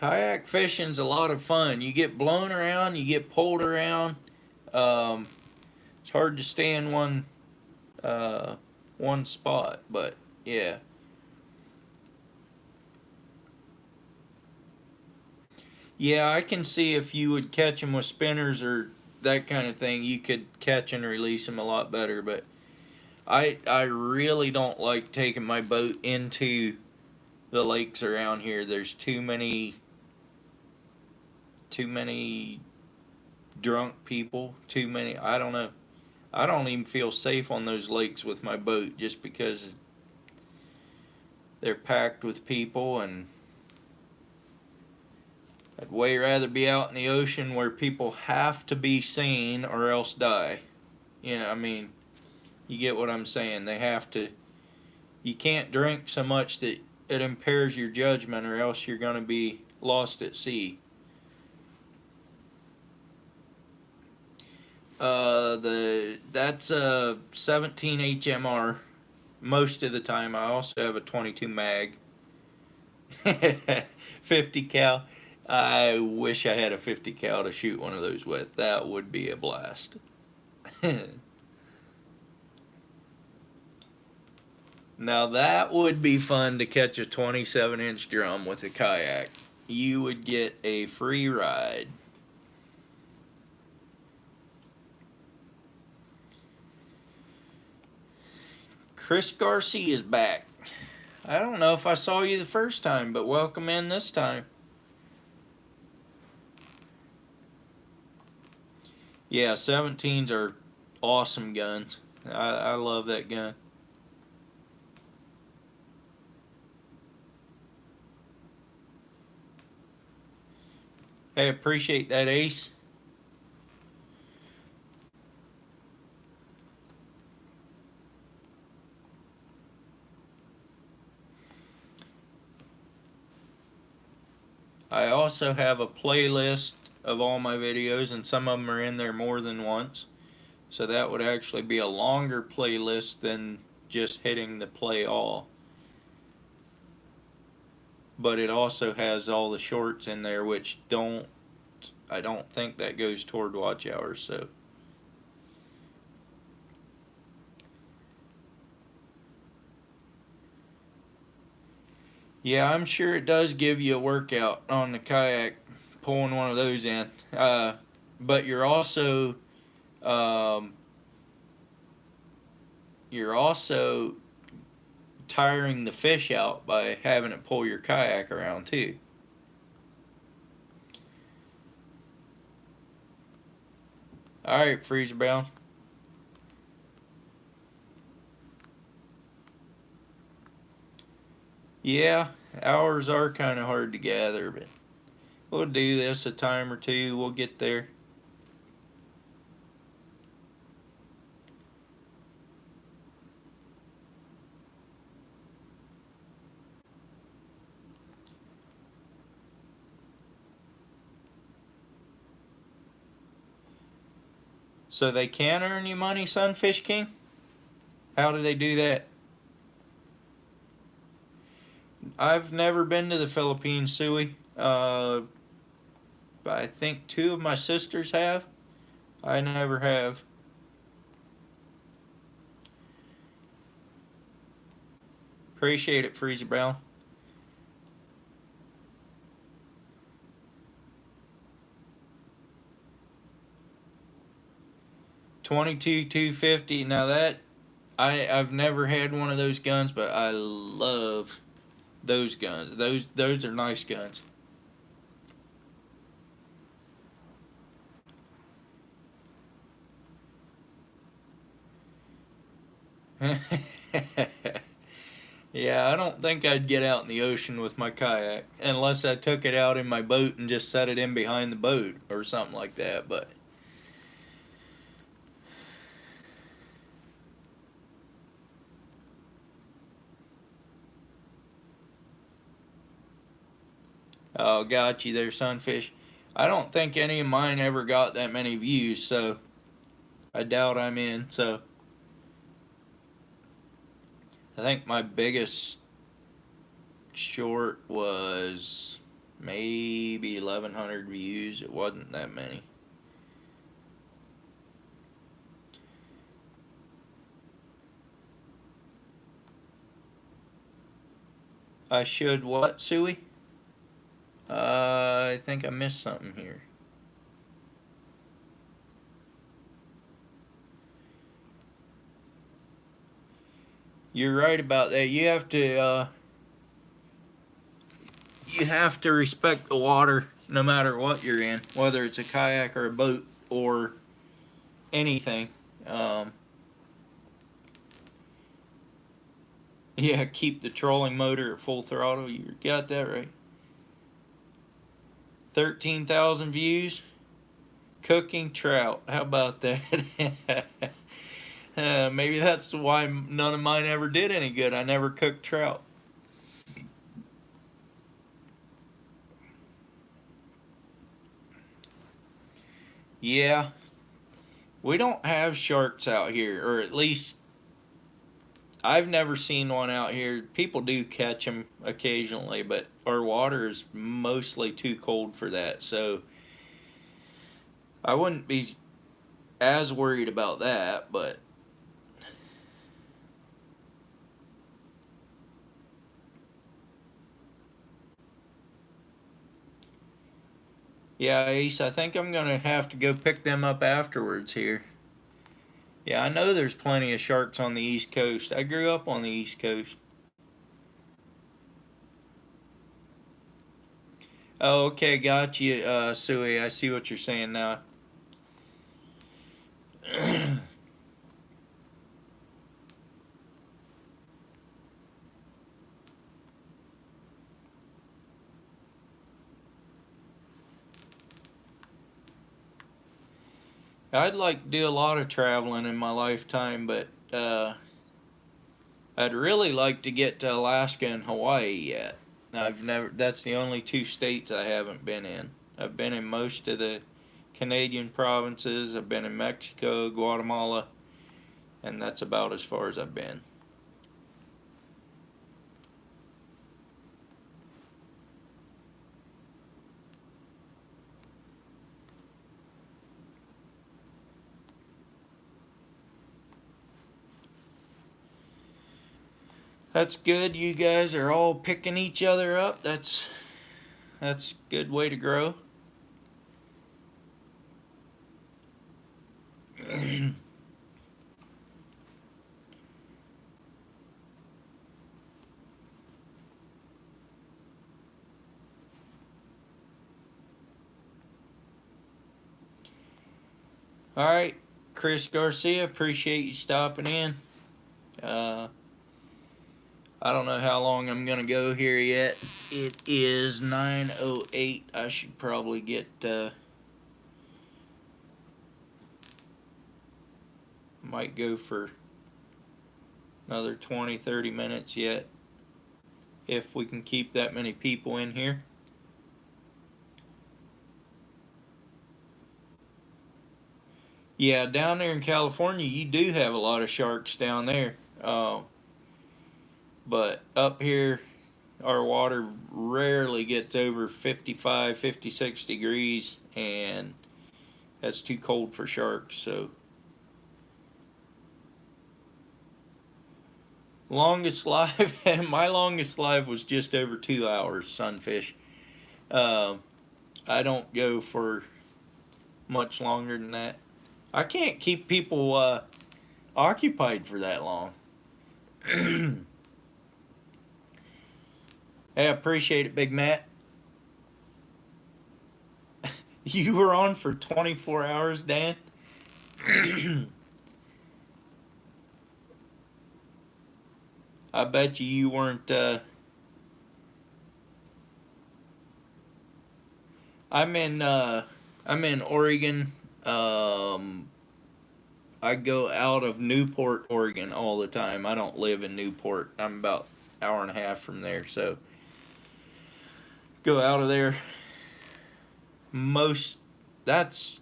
Kayak fishing's a lot of fun. You get blown around, you get pulled around. It's hard to stay in one spot, but yeah. Yeah, I can see if you would catch them with spinners or that kind of thing, you could catch and release them a lot better. But I really don't like taking my boat into the lakes around here. There's too many drunk people, too many. I don't know. I don't even feel safe on those lakes with my boat just because they're packed with people, and I'd way rather be out in the ocean where people have to be seen or else die. I mean, you get what I'm saying. They have to. You can't drink so much that it impairs your judgment, or else you're going to be lost at sea. That's a 17 HMR most of the time. I also have a 22 mag. 50 cal. I wish I had a 50 cal to shoot one of those with. That would be a blast. Now that would be fun to catch a 27-inch drum with a kayak. You would get a free ride. Chris Garcia is back. I don't know if I saw you the first time, but welcome in this time. Yeah, 17s are awesome guns. I love that gun. Hey, appreciate that, Ace. I also have a playlist of all my videos, and some of them are in there more than once. So that would actually be a longer playlist than just hitting the play all. But it also has all the shorts in there, which I don't think that goes toward watch hours, so. Yeah, I'm sure it does give you a workout on the kayak, pulling one of those in. But um, you're also tiring the fish out by having it pull your kayak around too. All right, freezer bound. Yeah, hours are kind of hard to gather, but we'll do this a time or two. We'll get there. So they can earn you money, Sunfish King? How do they do that? I've never been to the Philippines, Suey. I think two of my sisters have. I never have. Appreciate it, Freezy Brown. 22 250. Now that I've never had one of those guns, but I love those guns. Those are nice guns. Yeah, I don't think I'd get out in the ocean with my kayak unless I took it out in my boat and just set it in behind the boat or something like that, but oh, got you there, Sunfish. I don't think any of mine ever got that many views, so I doubt I'm in. So I think my biggest short was maybe 1,100 views. It wasn't that many. I should what, Suey? I think I missed something here. You're right about that. You have to respect the water no matter what you're in, whether it's a kayak or a boat or anything. Yeah, keep the trolling motor at full throttle. You got that right. 13,000 views. Cooking trout. How about that? Maybe that's why none of mine ever did any good. I never cooked trout. Yeah, we don't have sharks out here, or at least I've never seen one out here. People do catch them occasionally, but our water is mostly too cold for that, so I wouldn't be as worried about that, but yeah, Ace, I think I'm gonna have to go pick them up afterwards here. Yeah, I know there's plenty of sharks on the East Coast. I grew up on the East Coast. Oh, okay, got you, Suey. I see what you're saying now. I'd like to do a lot of traveling in my lifetime, but I'd really like to get to Alaska and Hawaii yet. That's the only two states I haven't been in. I've been in most of the Canadian provinces. I've been in Mexico, Guatemala, and that's about as far as I've been. That's good. You guys are all picking each other up. That's a good way to grow. All right, Chris Garcia, appreciate you stopping in. I don't know how long I'm gonna go here yet. It is 9:08. I should probably get might go for another 20-30 minutes yet, if we can keep that many people in here. Yeah, down there in California, you do have a lot of sharks down there. But up here, our water rarely gets over 55, 56 degrees, and that's too cold for sharks. So, longest live, my longest live was just over 2 hours, sunfish. I don't go for much longer than that. I can't keep people occupied for that long. Hey, I appreciate it, Big Matt. You were on for 24 hours, Dan? I bet you weren't. I'm in Oregon. I go out of Newport, Oregon all the time. I don't live in Newport. I'm about an hour and a half from there, so go out of there. Most that's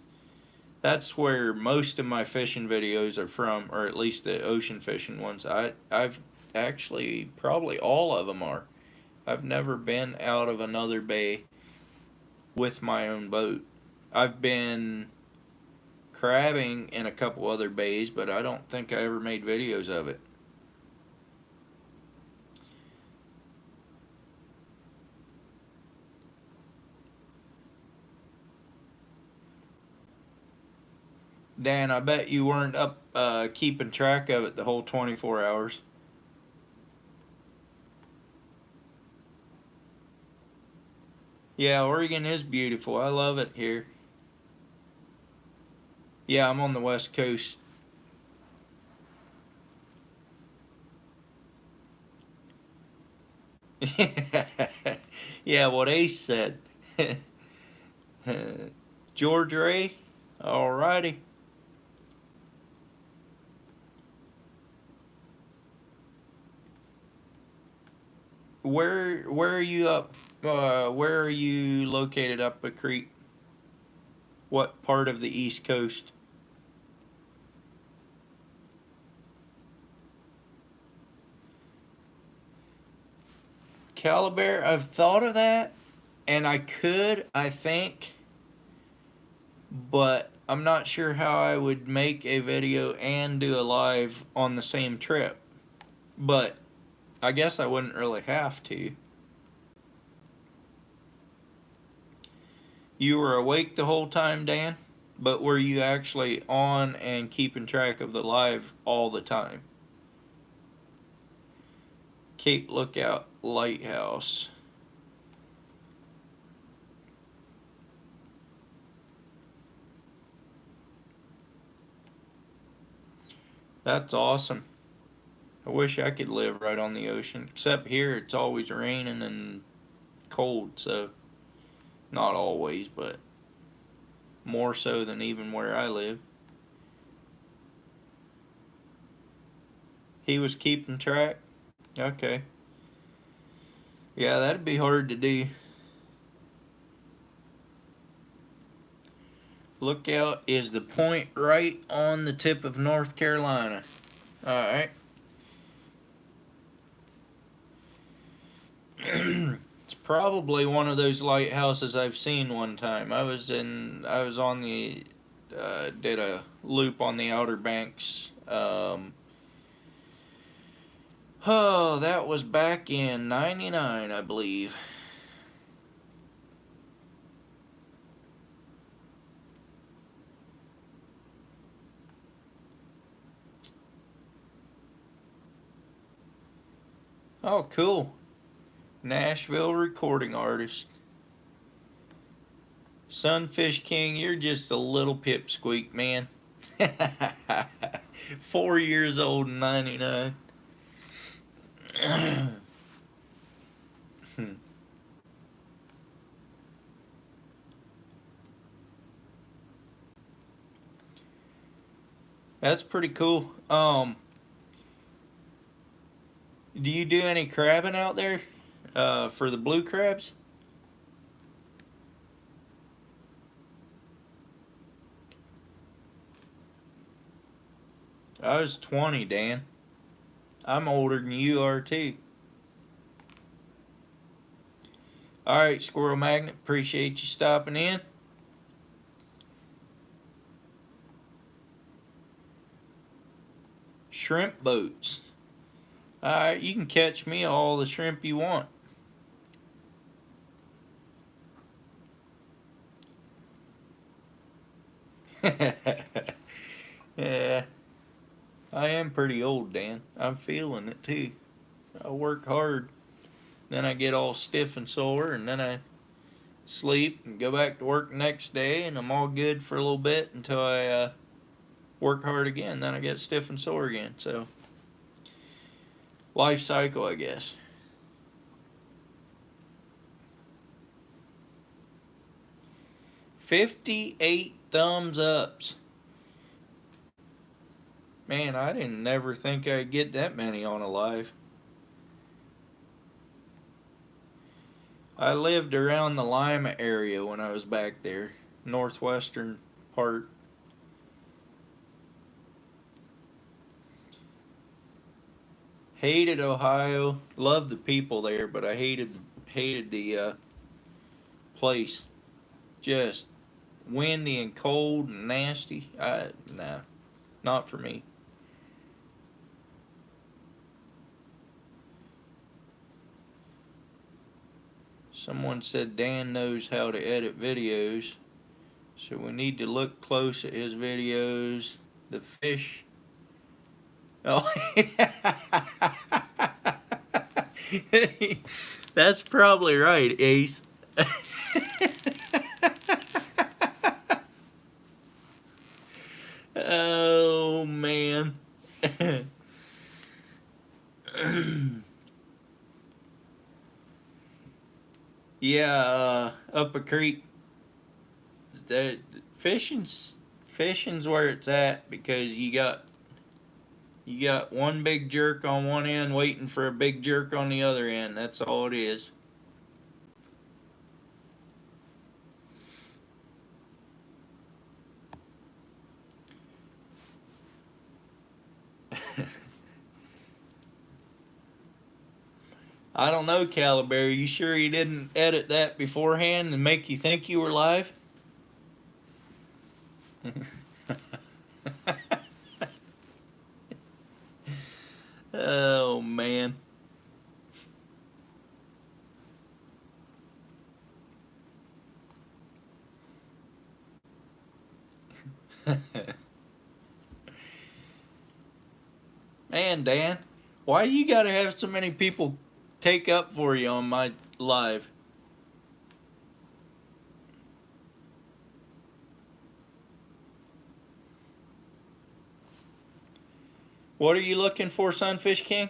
where most of my fishing videos are from, or at least the ocean fishing ones. I've actually probably all of them are. I've never been out of another bay with my own boat. I've been crabbing in a couple other bays, but I don't think I ever made videos of it. Dan, I bet you weren't up keeping track of it the whole 24 hours. Yeah, Oregon is beautiful. I love it here. Yeah, I'm on the West Coast. Yeah, what Ace said. George Ray? Alrighty. Where are you up? Where are you located up a creek? What part of the East Coast? Calabar, I've thought of that, and I think, but I'm not sure how I would make a video and do a live on the same trip. But I guess I wouldn't really have to. You were awake the whole time, Dan? But were you actually on and keeping track of the live all the time? Cape Lookout Lighthouse. That's awesome. I wish I could live right on the ocean. Except here it's always raining and cold, so not always, but more so than even where I live. He was keeping track? Okay. Yeah, that'd be hard to do. Lookout is the point right on the tip of North Carolina. Alright. It's probably one of those lighthouses I've seen one time. I was on the, did a loop on the Outer Banks. Oh, that was back in '99, I believe. Oh, cool. Nashville recording artist. Sunfish King, you're just a little pipsqueak, man. 4 years old in '99. That's pretty cool. Do you do any crabbing out there? For the blue crabs? I was 20, Dan. I'm older than you are too. Alright, Squirrel Magnet, appreciate you stopping in. Shrimp boats. Alright, you can catch me all the shrimp you want. Yeah, I am pretty old, Dan. I'm feeling it too. I work hard, then I get all stiff and sore, and then I sleep and go back to work the next day, and I'm all good for a little bit until I work hard again. Then I get stiff and sore again. So, life cycle, I guess. 58 thumbs ups. Man, I didn't never think I'd get that many on a live. I lived around the Lima area when I was back there, northwestern part. Hated Ohio. Loved the people there, but I hated the place. just windy and cold and nasty. Nah, not for me. Someone said Dan knows how to edit videos, so we need to look close at his videos. The fish. Oh, that's probably right, Ace. Oh man. Yeah, up a creek. The fishing's where it's at, because you got one big jerk on one end waiting for a big jerk on the other end. That's all it is. I don't know, Caliber. You sure you didn't edit that beforehand and make you think you were live? Oh man. Man, Dan, why you gotta have so many people take up for you on my live? What are you looking for, Sunfish King?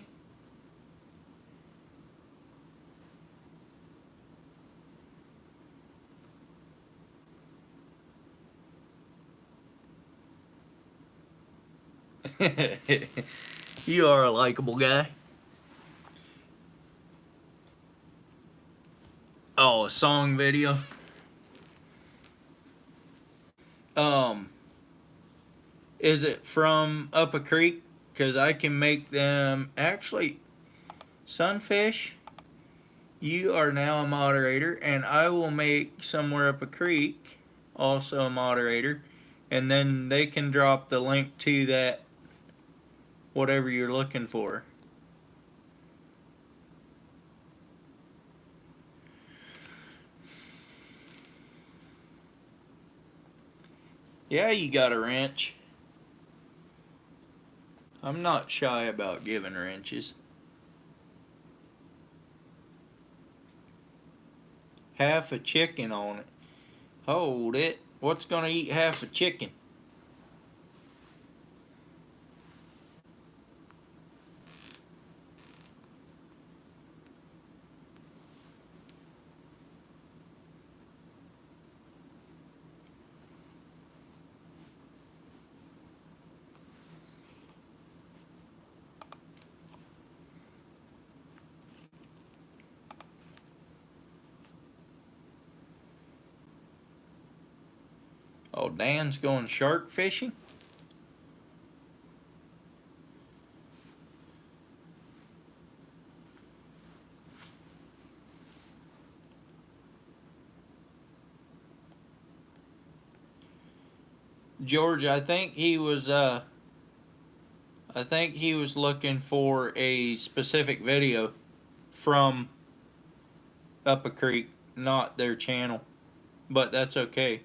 You are a likable guy. Oh, a song video. Um, is it from up a creek? Cause I can make them. Actually, Sunfish, you are now a moderator, and I will make Somewhere Up a Creek also a moderator, and then they can drop the link to that whatever you're looking for. Yeah, you got a wrench. I'm not shy about giving wrenches. Half a chicken on it. Hold it. What's gonna eat half a chicken? Oh, Dan's going shark fishing? George, I think he was looking for a specific video from Up a Creek, not their channel. But that's okay.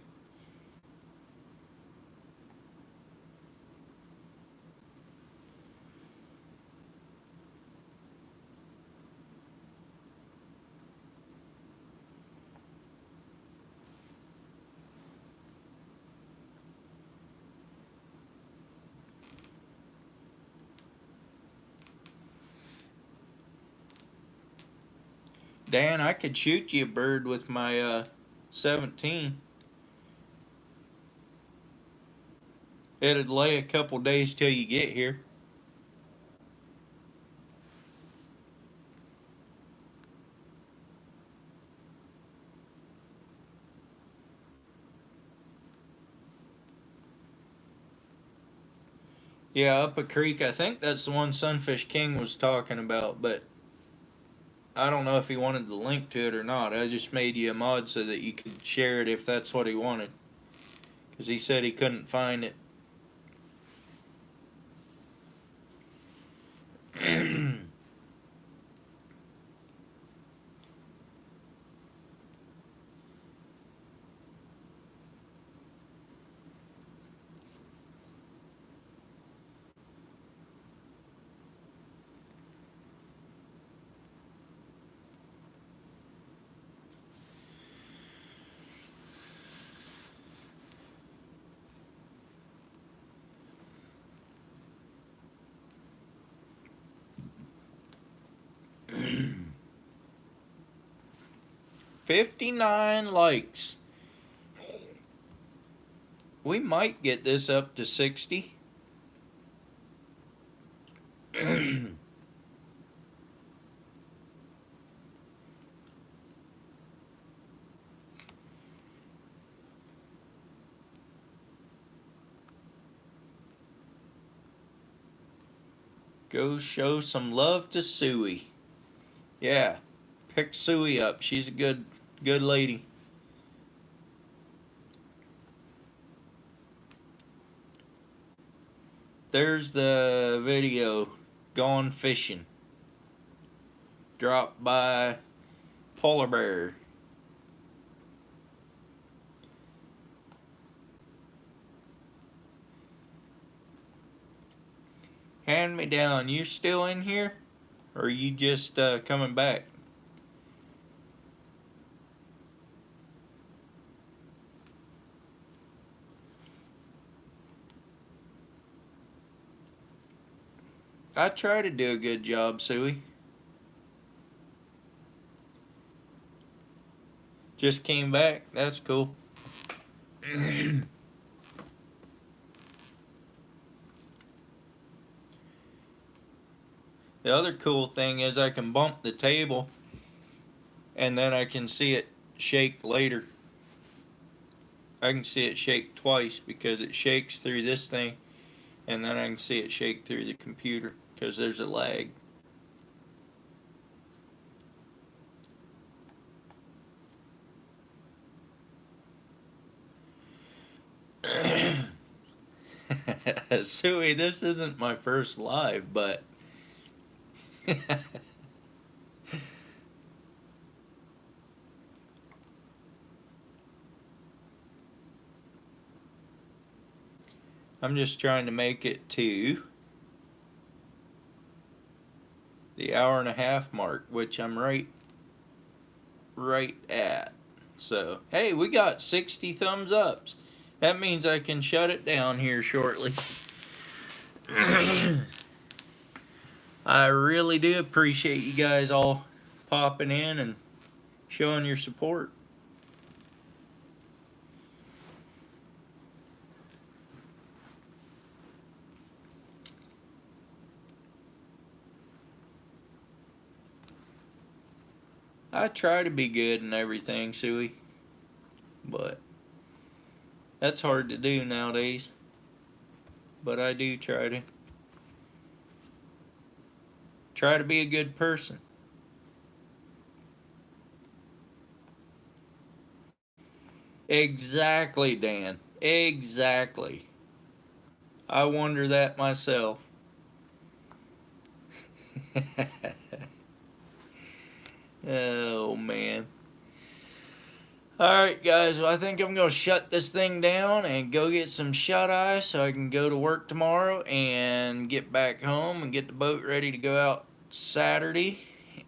Dan, I could shoot you a bird with my 17. It'd lay a couple days till you get here. Yeah, up a creek. I think that's the one Sunfish King was talking about, but I don't know if he wanted the link to it or not. I just made you a mod so that you could share it if that's what he wanted. Because he said he couldn't find it. $59 likes. We might get this up to 60. Go show some love to Suey. Yeah, pick Suey up. She's a good lady. There's the video. Gone fishing. Dropped by Polar Bear. Hand me down. You still in here? Or are you just coming back? I try to do a good job, Suey. Just came back. That's cool. The other cool thing is I can bump the table and then I can see it shake later. I can see it shake twice because it shakes through this thing and then I can see it shake through the computer because there's a lag. Suey, this isn't my first live, but I'm just trying to make it to the hour-and-a-half mark, which I'm right at. So, hey, we got 60 thumbs ups. That means I can shut it down here shortly. I really do appreciate you guys all popping in and showing your support. I try to be good and everything, Suey, but that's hard to do nowadays. But I do try to be a good person. Exactly, Dan. Exactly. I wonder that myself. Oh, man. Alright, guys. Well, I think I'm going to shut this thing down and go get some shut-eye so I can go to work tomorrow and get back home and get the boat ready to go out Saturday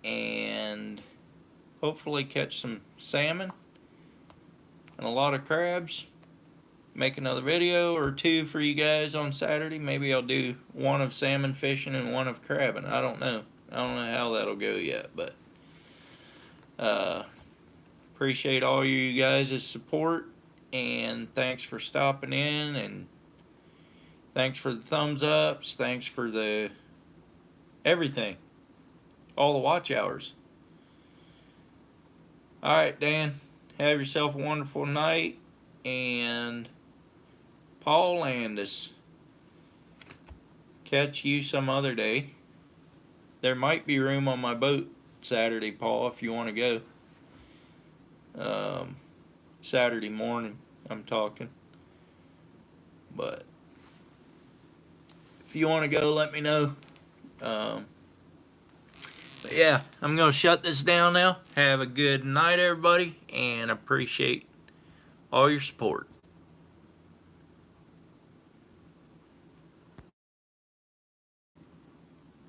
and hopefully catch some salmon and a lot of crabs. Make another video or two for you guys on Saturday. Maybe I'll do one of salmon fishing and one of crabbing. I don't know. I don't know how that'll go yet, but appreciate all you guys' support and thanks for stopping in and thanks for the thumbs ups. Thanks for the everything. All the watch hours. Alright, Dan. Have yourself a wonderful night and Paul Landis. Catch you some other day. There might be room on my boat Saturday, Paul, if you want to go. Saturday morning, I'm talking. But if you want to go, let me know. But yeah, I'm going to shut this down now. Have a good night, everybody, and appreciate all your support.